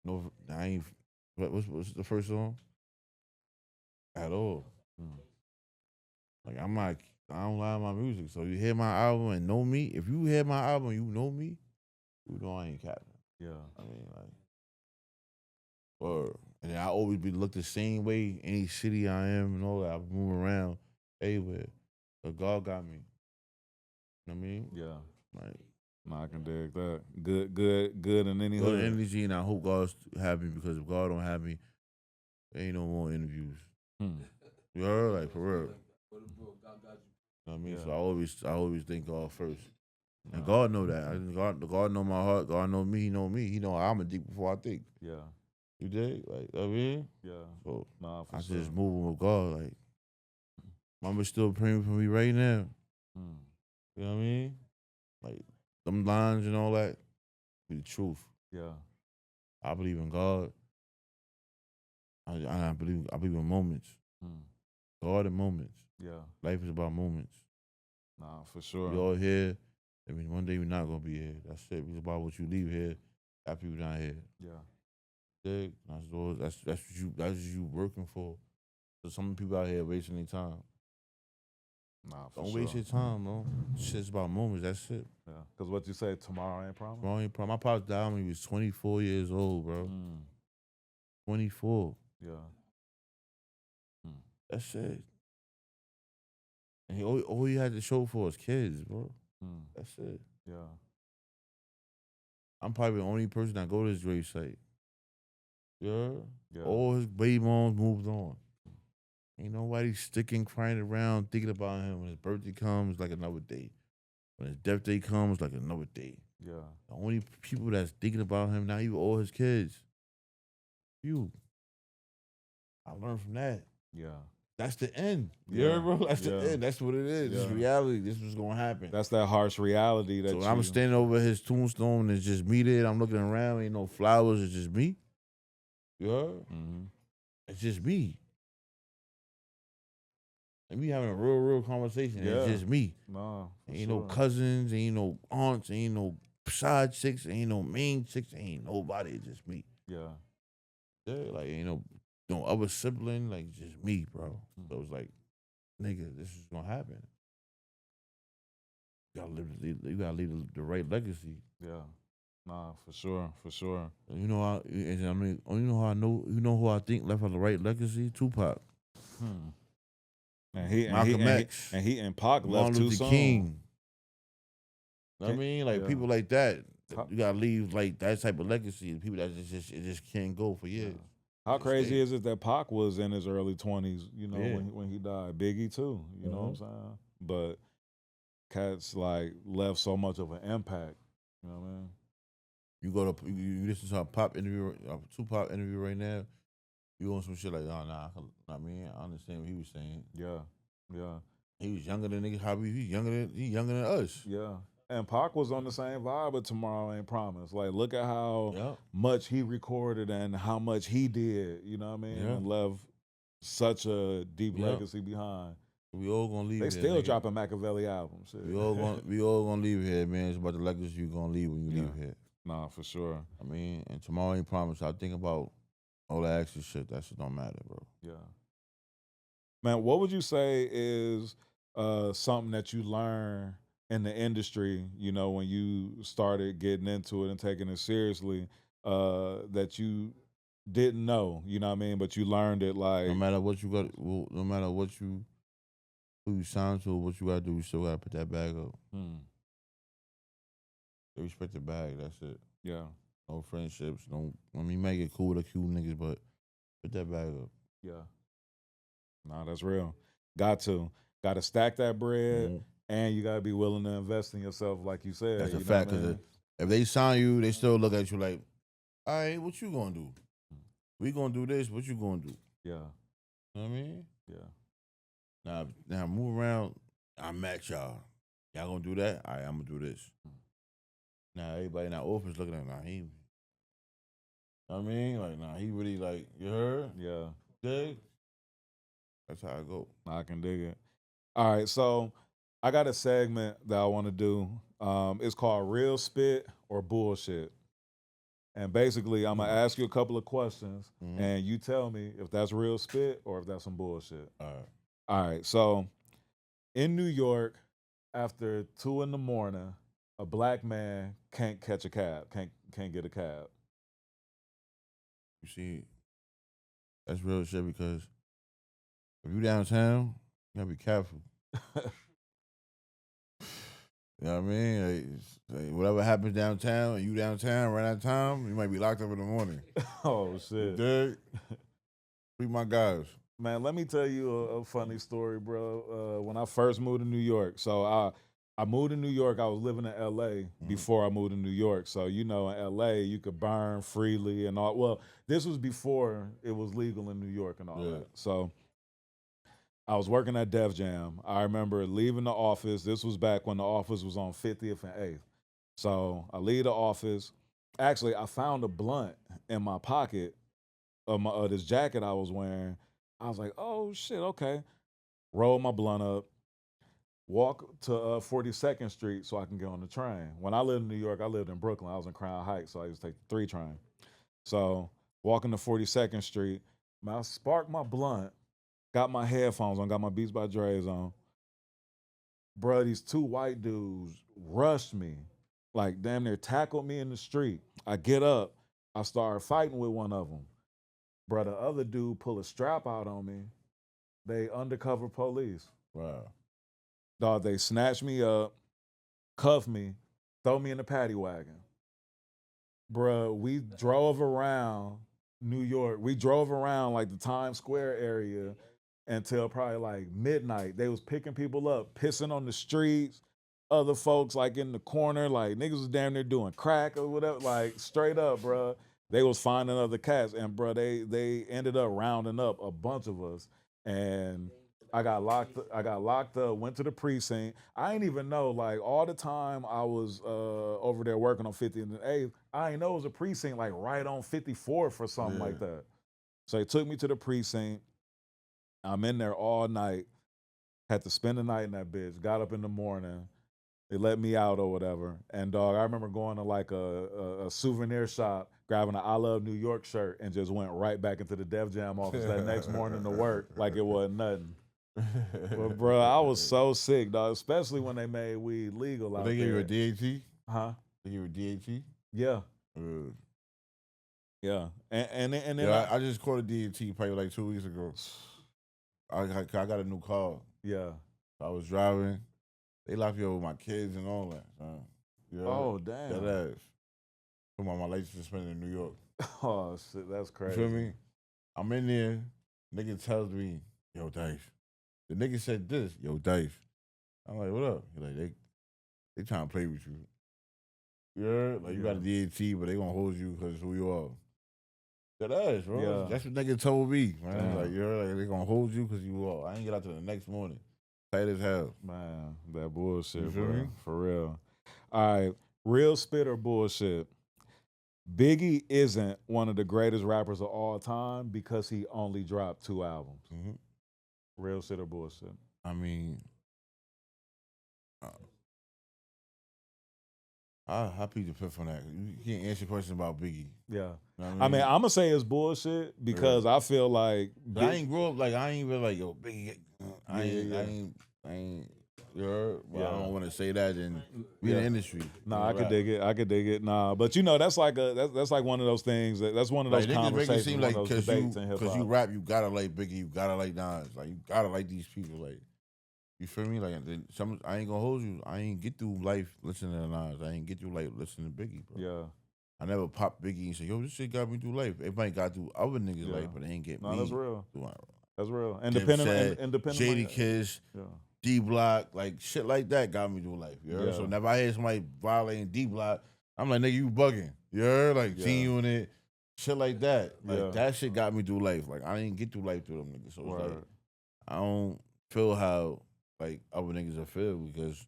No, I ain't. What's the first song? At all. Like I'm not. I don't lie my music. So you hear my album and know me. If you hear my album, and you know me. You know I ain't capping. Yeah. I mean, and then I always be looked the same way any city I am and all that. I move around everywhere. But God got me. You know what I mean? Yeah. Like, no, I can dig that. Good in any good hood. energy, and I hope God's happy because if God don't have me, there ain't no more interviews. You heard? Like, for real. You know what I mean? Yeah. So I always think God first. And God know that. God know my heart. God know me. He know me. He know I'm a deep before I think. Yeah. You dig? Like, I mean? Yeah. So for I sure. just moving with God. Like, Mama's still praying for me right now. You know what I mean? Like, them lines and all that be the truth. Yeah. I believe in God. I believe in moments. God in moments. Yeah. Life is about moments. Nah, for sure. We all here. I mean, one day we're not gonna be here. That's it. It's about what you leave here after you're not here. Yeah. Dig? That's what you working for. So some people out here wasting their time. Nah, for Don't sure. waste your time, bro. Shit's about moments. That's it. Yeah, because what you say, tomorrow ain't promised. Bro, ain't problem. My pops died when he was 24 years old, bro. 24. Yeah. That's it. And all he had to show for his kids, bro. That's it. Yeah. I'm probably the only person that go to his grave site. Yeah. Yeah. All his baby moms moved on. Ain't nobody sticking, crying around, thinking about him. When his birthday comes, like another day. When his death day comes, like another day. Yeah. The only people that's thinking about him now, even all his kids. You. I learned from that. Yeah. That's the end. Yeah. Yeah, bro. That's Yeah. the end. That's what it is. This is Yeah. reality. This is gonna happen. That's that harsh reality that So when I'm standing over his tombstone, it's just me there. I'm looking around, ain't no flowers, it's just me. Yeah. It's just me. And we having a real conversation. Yeah. It's just me. Nah, Ain't no cousins, ain't no aunts, ain't no side chicks, ain't no main chicks, ain't nobody. It's just me. Yeah. Yeah, like ain't no other sibling, like just me, bro. So it's like, nigga, this is gonna happen. You gotta leave the right legacy. Yeah. Nah, for sure. You know how you know how I know, you know who I think left the right legacy? Tupac. And Malcolm X. And Pac left Martin too Luther soon. King. Know what I mean? Like Yeah. people like that. You gotta leave like that type of legacy. People that just can't go for years. How crazy is it that Pac was in his early 20s, you know, Yeah. when he died? Biggie too, you know what I'm saying? But cats like left so much of an impact, you know what I mean? You go to you listen to a Pop interview, a Tupac interview right now. You on some shit like, oh nah, I mean, I understand what he was saying. Yeah. Yeah. He was younger than niggas. How he younger than us. Yeah. And Pac was on the same vibe, but Tomorrow Ain't Promised. Like, look at how much he recorded and how much he did, you know what I mean? Yeah. And left such a deep legacy behind. We all gonna leave. They here, still nigga. dropping Machiavelli albums. Shit. We all gonna leave here, man. It's about the legacy you gonna leave when you leave here. Nah, for sure. I mean, and Tomorrow Ain't Promised. I think about all the extra shit. That shit don't matter, bro. Yeah. Man, what would you say is something that you learned in the industry, you know, when you started getting into it and taking it seriously, that you didn't know, you know what I mean? But you learned it like No matter what you got, no matter what who you sign to, what you gotta do, you still gotta put that bag up. They respect the bag. That's it. Yeah. No friendships. Don't. I mean, you might get cool with a few niggas, but put that bag up. Yeah. Nah, that's real. Got to stack that bread, and you gotta be willing to invest in yourself, like you said. That's a you fact. know what I Cause mean? if they sign you, they still look at you like, all right, what you gonna do? We gonna do this. What you gonna do? Yeah. You know what I mean? Yeah. Now move around. I match y'all. Y'all gonna do that? All right, I'm gonna do this. Now everybody in that office looking at, nah, he. You know what I mean? Like, nah, he really like, you heard? Yeah. Dig? That's how I go. I can dig it. All right, so I got a segment that I want to do. It's called Real Spit or Bullshit. And basically, I'm going to ask you a couple of questions, and you tell me if that's real spit or if that's some bullshit. All right, so in New York, after 2 a.m, a black man can't catch a cab, can't get a cab. You see, that's real shit because if you downtown, you gotta be careful. You know what I mean? Like, whatever happens downtown, and you downtown right at time, you might be locked up in the morning. Oh, shit. Dig? Free my guys. Man, let me tell you a funny story, bro. When I first moved to New York, so I moved to New York. I was living in L.A. before I moved to New York. So, you know, in L.A., you could burn freely and all. Well, this was before it was legal in New York and all that. So I was working at Def Jam. I remember leaving the office. This was back when the office was on 50th and 8th. So I leave the office. Actually, I found a blunt in my pocket of this jacket I was wearing. I was like, oh, shit, okay. Roll my blunt up. Walk to 42nd Street so I can get on the train. When I lived in New York, I lived in Brooklyn. I was in Crown Heights, so I used to take the 3 train. So walking to 42nd Street, man, I sparked my blunt, got my headphones on, got my Beats by Dre's on. Bruh, these two white dudes rushed me, like damn near tackled me in the street. I get up, I start fighting with one of them. Bruh, the other dude pull a strap out on me. They undercover police. Wow. Dog, they snatch me up, cuff me, throw me in the paddy wagon. Bruh, we drove around New York. We drove around like the Times Square area until probably like midnight. They was picking people up, pissing on the streets. Other folks like in the corner, like niggas was damn near doing crack or whatever. Like straight up, bruh. They was finding other cats, and bruh, they ended up rounding up a bunch of us, and I got locked. I got locked up. Went to the precinct. I ain't even know. Like all the time I was over there working on 50th and 8th, I ain't know it was a precinct like right on 54th or something like that. So they took me to the precinct. I'm in there all night. Had to spend the night in that bitch. Got up in the morning. They let me out or whatever. And dog, I remember going to like a souvenir shop, grabbing an I Love New York shirt, and just went right back into the Def Jam office that next morning to work like it wasn't nothing. But bro, I was so sick, dog. Especially when they made weed legal out They there. gave you a DHT? Huh? They gave you a DHT? Yeah. Uh, Yeah. And then yeah, I just caught a DHT probably like 2 weeks ago. I got a new car. Yeah. I was driving. They locked me up with my kids and all that. You know, Oh damn. that ass. Come on, my license suspended in New York. Oh shit, that's crazy. You feel me? I'm in there. Nigga tells me, yo, Dyce. The nigga said this, yo, Dyce. I'm like, what up? He like, they trying to play with you. You heard? Like, you got a DHT, but they gonna hold you because who you are. That ass, bro. Yeah. That's what nigga told me, man. Damn. Like, you heard? Like, they gonna hold you because you are. I ain't get out to the next morning. Tight as hell. Man, that bullshit, You feel bro. me? For real. All right. Real spit or bullshit. Biggie isn't one of the greatest rappers of all time because he only dropped 2 albums. Mm-hmm. Real shit or bullshit? I mean, I'll plead the fifth on that. You can't answer questions about Biggie. Yeah. You know what I mean, I'm going to say it's bullshit because I feel like... I ain't grow up like, I ain't really like, yo, Biggie. I ain't, you heard? Well, I don't want to say that and be in the industry. Nah, I could dig it. I could dig it. Nah, but you know, that's like one of those things. That's one of those like, conversations. Seem like because you rap, you gotta like Biggie, you gotta like Nas, like you gotta like these people. Like, you feel me? Like, I ain't gonna hold you. I ain't get through life listening to Nas. I ain't get through life listening to Biggie, bro. Yeah. I never popped Biggie and said, yo, this shit got me through life. Everybody got through other niggas' life, but they ain't get me. No, that's real. That's real. Independent. Shady Kiss. Yeah. D Block, like shit like that got me through life. You heard? Yeah. So whenever I hear somebody violating D Block, I'm like, nigga, you bugging. You heard? Like, seeing you in it, shit like that. Like, that shit got me through life. Like, I didn't get through life through them niggas. So it's like, I don't feel how, like, other niggas are feel because,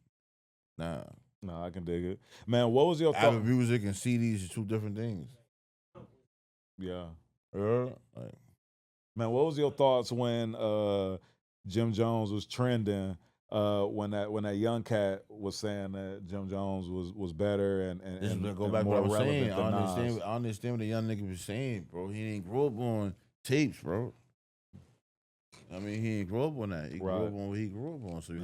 nah. Nah, I can dig it. Man, what was your thought? Album music and CDs are 2 different things. Yeah. You heard? Like, man, what was your thoughts when Jim Jones was trending? When that young cat was saying that Jim Jones was better and go back to more what I was saying. relevant I understand what the young nigga was saying, bro. He didn't grow up on tapes, bro. I mean, he didn't grow up on that. He grew up on what he grew up on. So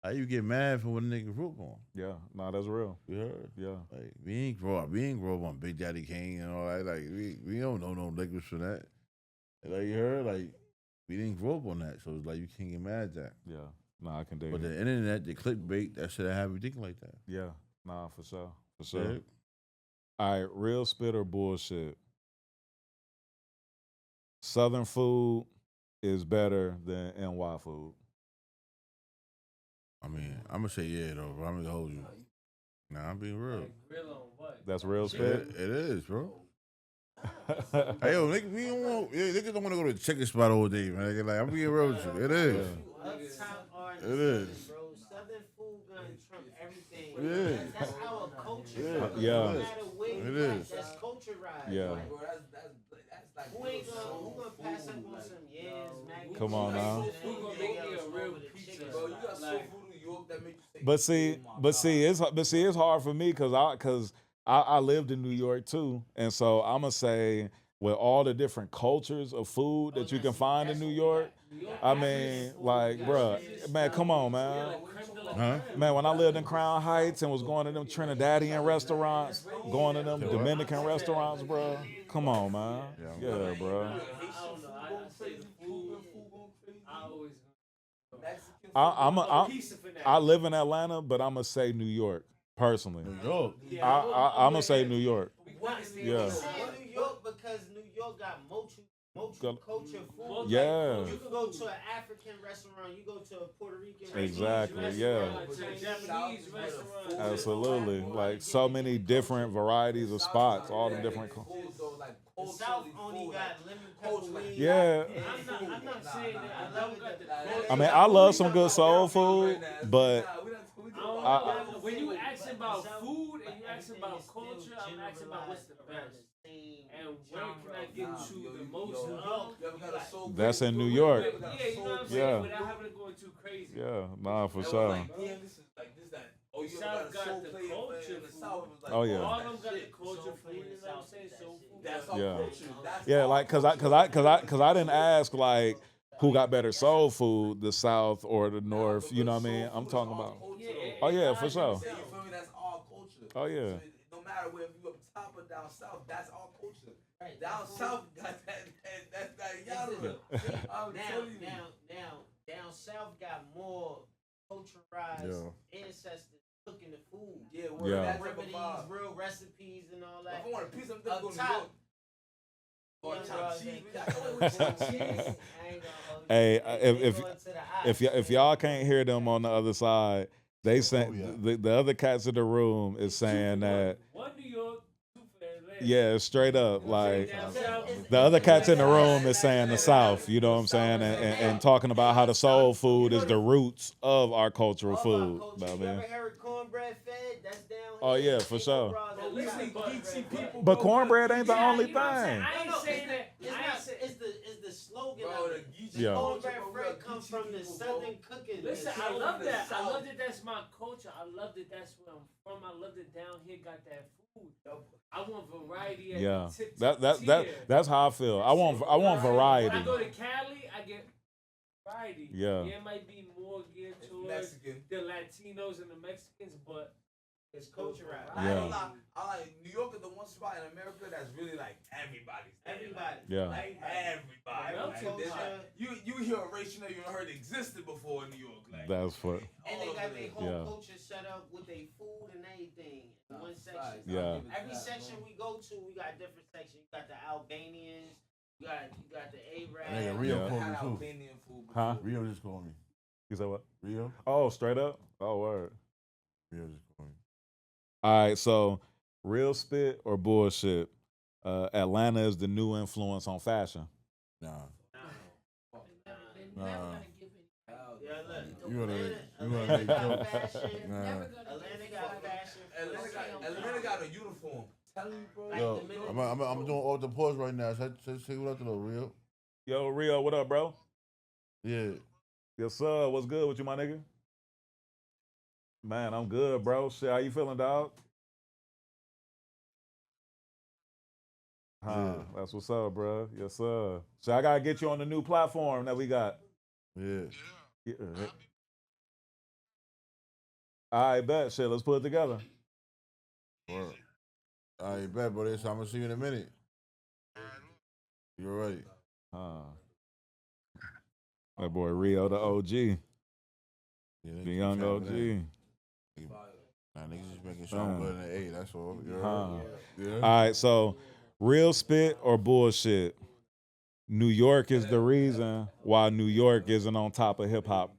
how you get mad for what a nigga grew up on? Yeah, nah, that's real. You heard? Yeah. Like, we ain't grow up on Big Daddy Kane and all that. Like, we don't know no niggas for that. Like, you heard? Like, we didn't grow up on that. So it's like, you can't get mad at that. Yeah. Nah, I can dig it. But the internet, the clickbait, that shit have you thinking like that. Yeah. Nah, for sure. For sure. Yeah. All right, real spit or bullshit. Southern food is better than NY food. I mean, I'm gonna say yeah though, bro. I'm gonna hold you. Nah, I'm being real. That's real spit? It is, bro. Hey, yo, niggas don't want to go to the chicken spot all day, man. Like, I'm being real with you. It is. It is. Bro, Southern food gonna trump everything. Yeah. That's our culture. Yeah. No matter where It you is. at, that's culture rise. Yeah. Like, bro, that's like who gonna pass up on some yams, Maggie? Come on now. Who gonna make me a real pizza, bro? You got soul food in New York that makes you say, But see, it's hard for me because I lived in New York too, and so I'm gonna say with all the different cultures of food that you can find in New York. I mean, like, bruh, man, come on, man. Huh? Man, when I lived in Crown Heights and was going to them Trinidadian restaurants, going to them Dominican restaurants, bro. Come on, man. Yeah, bro. I live in Atlanta, but I'm gonna say New York personally. New York. I'm gonna say New York. Yeah. I'm saying New York because New York got culture food. Yeah. Like, you can go to an African restaurant, you go to a Puerto Rican restaurant. Exactly, yeah. Japanese restaurant. Absolutely. Like so many different varieties of spots, all the different. The South only got lemon pepper. Yeah. I'm not saying that. I love it. I mean, I love some good soul food, but when you ask about food and you ask about culture, I'm asking about what's the best. And where can I get to the most? that's in New York. Yeah, you know what I'm saying? Yeah. Without having to go too crazy. Yeah, nah, for sure. The South got the culture food. Oh yeah. All of them got the culture food, you know what I'm saying? Soul food. That's all Yeah. culture. Yeah, like cause I didn't ask like who got better soul food, the South or the North. You know what I mean? I'm talking about. Oh yeah, for sure. You feel me? That's all culture. Oh yeah. So no matter where you up top or down south, that's all culture. Down south got that yada. Now, down south got more culturized ancestors cooking the food. Yeah, Yeah. Remedies, real recipes, and all that. If I want a piece of Up go to New top. York. Or chopped cheese. Hey, if y'all can't hear them on the other side, they say the other cats in the room is saying that. One New York, two for Atlanta. Yeah, straight up. Like Down south. the other cats in the room is saying the South, you know what I'm saying? And talking about how the soul food is the roots of our cultural food. You I ever mean, heard cornbread fed? That's down here. oh yeah, for sure. People But cornbread ain't the only You know what I'm thing. saying? I ain't saying that. It's the slogan Bro, of the it. Geechee Yeah. Cornbread culture, bread comes from the southern cooking. Listen, The I southern- love that. I South. love that that's my culture. I love that that's where I'm from. I love that down here got that food. I want variety at Yeah, the tip that that's how I feel. I want When variety. I go to Cali, I get variety. Yeah. It might be more geared towards Mexican. the Latinos and the Mexicans, but It's culturized. I ain't Yeah. gonna lie, I like New York is the one spot in America that's really like everybody's. there. Everybody. Yeah. Like everybody. Well, Like, culture. there's like, you hear a race you never even heard existed before in New York. Like, That's for And they got their whole Yeah. culture set up with their food and everything in one section. Yeah. Every section we go to, we got different sections. You got the Albanians, you got the Nigga, Arabs. Rio Yeah. called had me too. Albanian food before. Huh? Rio just called me. You said what? Rio? Oh, straight up. Oh, word. Rio just called me. All right, so real spit or bullshit? Atlanta is the new influence on fashion. Nah. Yeah, look. You wanna Atlanta make got jokes? fashion. Nah. Atlanta got fashion. Atlanta got a uniform. Tell you, bro. Yo, I'm doing off the pause right now. Say what up to the Rio. Yo, Rio, what up, bro? Yeah. Yes, sir. What's good with you, my nigga? Man, I'm good, bro. Shit, how you feeling, dog? Yeah. That's what's up, bro. Yes, sir. So I gotta get you on the new platform that we got. Yeah. Yeah. I bet. Shit, let's put it together. Word. I bet, buddy. So I'm gonna see you in a minute. You ready? That boy Rio, the OG, Yeah, the young OG. Nah, niggas just making sure I'm good in the 8, that's all. You Huh. Yeah. All right, so real spit or bullshit? New York is the reason why New York isn't on top of hip hop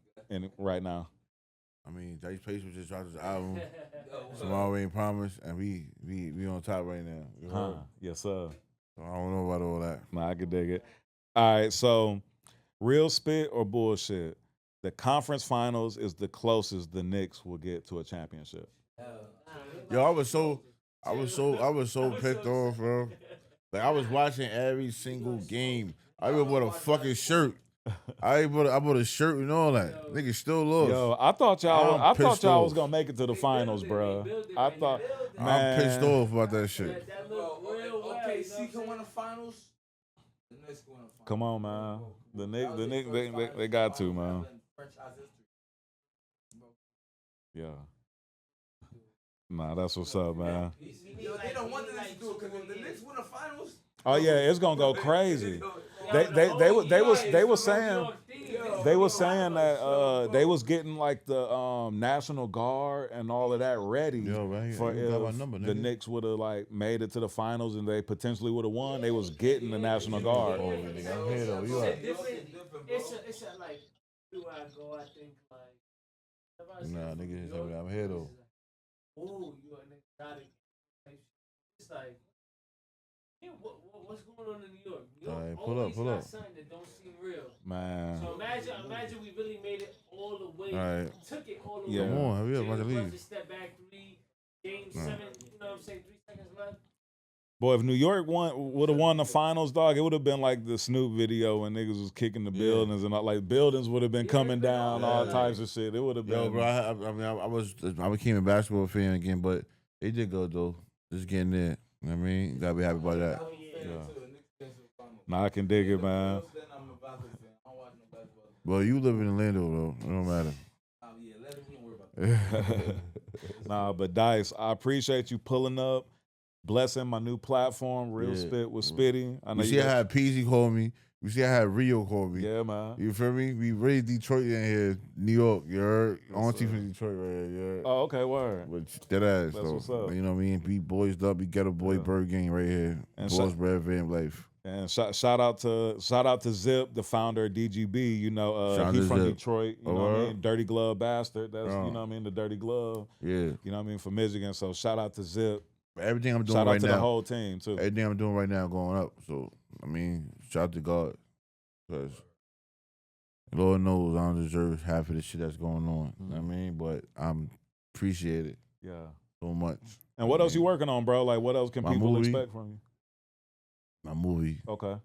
right now. I mean, Dyce Payso just dropped his album. Tomorrow Ain't Promised, and we on top right now. You heard? Yes, sir. So I don't know about all that. Nah, I could dig it. All right, so real spit or bullshit? The conference finals is the closest the Knicks will get to a championship. Yo, I was so picked off, bro. Like I was watching every single game. I even bought a fucking shirt. I bought a shirt and all that. Niggas still lost. Yo, I thought y'all I'm pissed was off. gonna make it to the finals, bro. I thought, man, I'm pissed off about that shit. that look real well. Okay, Hey, see, come on the finals. The Knicks going to finals. Come on, man. The Knicks, they got to, man. Yeah. Nah, that's what's up, man. They don't want the Knicks to do it because if the Knicks win the finals. Oh yeah, it's gonna go crazy. They were saying that they was getting like the National Guard and all of that ready for if the Knicks would have like made it to the finals and they potentially would have won. They was getting the National Guard. I'm here though. You right. It's a like everywhere I go, I think like. Nah, nigga, I'm here though. Oh, you an exotic. It's like. Yeah, what's going on in New York? New York right, pull up. Something that don't seem real. Man. So imagine we really made it all the way. Right. Took it all the way. Come on, hurry up, about to leave. Step back 3, game 7. You know what I'm saying? 3 seconds left. Boy, if New York would have won the finals, dog, it would have been like the Snoop video when niggas was kicking the buildings and like buildings would have been coming down, all types of shit. It would have been. Yo, bro, I became a basketball fan again, but it did go though. Just getting there. You know what I mean? Gotta be happy about that. Yeah. Nah, I can dig it, man. Well, you live in Orlando though. It don't matter. Nah, but Dyce, I appreciate you pulling up, blessing my new platform, Real Spit with Spitty. I know you see, I had Peasy call me. You see, I had Rio call me. Yeah, man. You feel me? We really Detroit in here, New York. You heard? Auntie from Detroit right here. You heard? Oh, okay, word. But that ass, that's though. What's up. You know what I mean? Be boys up, be ghetto boy, Bird Gang right here. And Boss Brad Van Life. And shout out to Zip, the founder of DGB. You know, he's from Zip. Detroit. You know what I mean? Dirty Glove Bastard. That's you know what I mean. The Dirty Glove. Yeah. You know what I mean? From Michigan. So shout out to Zip. Everything I'm doing shout right out to now, the whole team too. Everything I'm doing right now going up. So I mean, shout out to God, because Lord knows I don't deserve half of the shit that's going on. You know what I mean? But I'm appreciate it. Yeah. So much. And what else you working on, bro? Like, what else can people expect from you? My movie. Okay.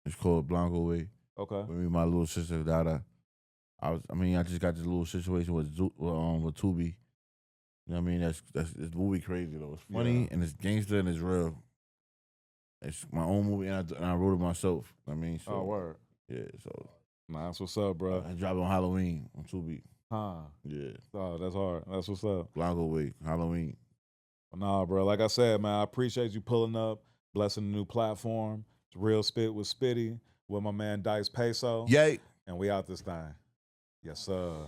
It's called Blanco Way. Okay. With me, my little sister Dada. I just got this little situation with Tubi. You know what I mean? This movie crazy though. It's funny and it's gangster and it's real. It's my own movie and I wrote it myself. I mean, so, word. Yeah, so. Nah, that's what's up, bro. I dropped it on Halloween on Tubi. Huh. Yeah. Oh, that's hard. That's what's up. Blanco Way, Halloween. Nah, bro. Like I said, man, I appreciate you pulling up, blessing the new platform. It's Real Spit with Spitty, with my man Dyce Payso. Yay. And we out this thing. Yes, sir.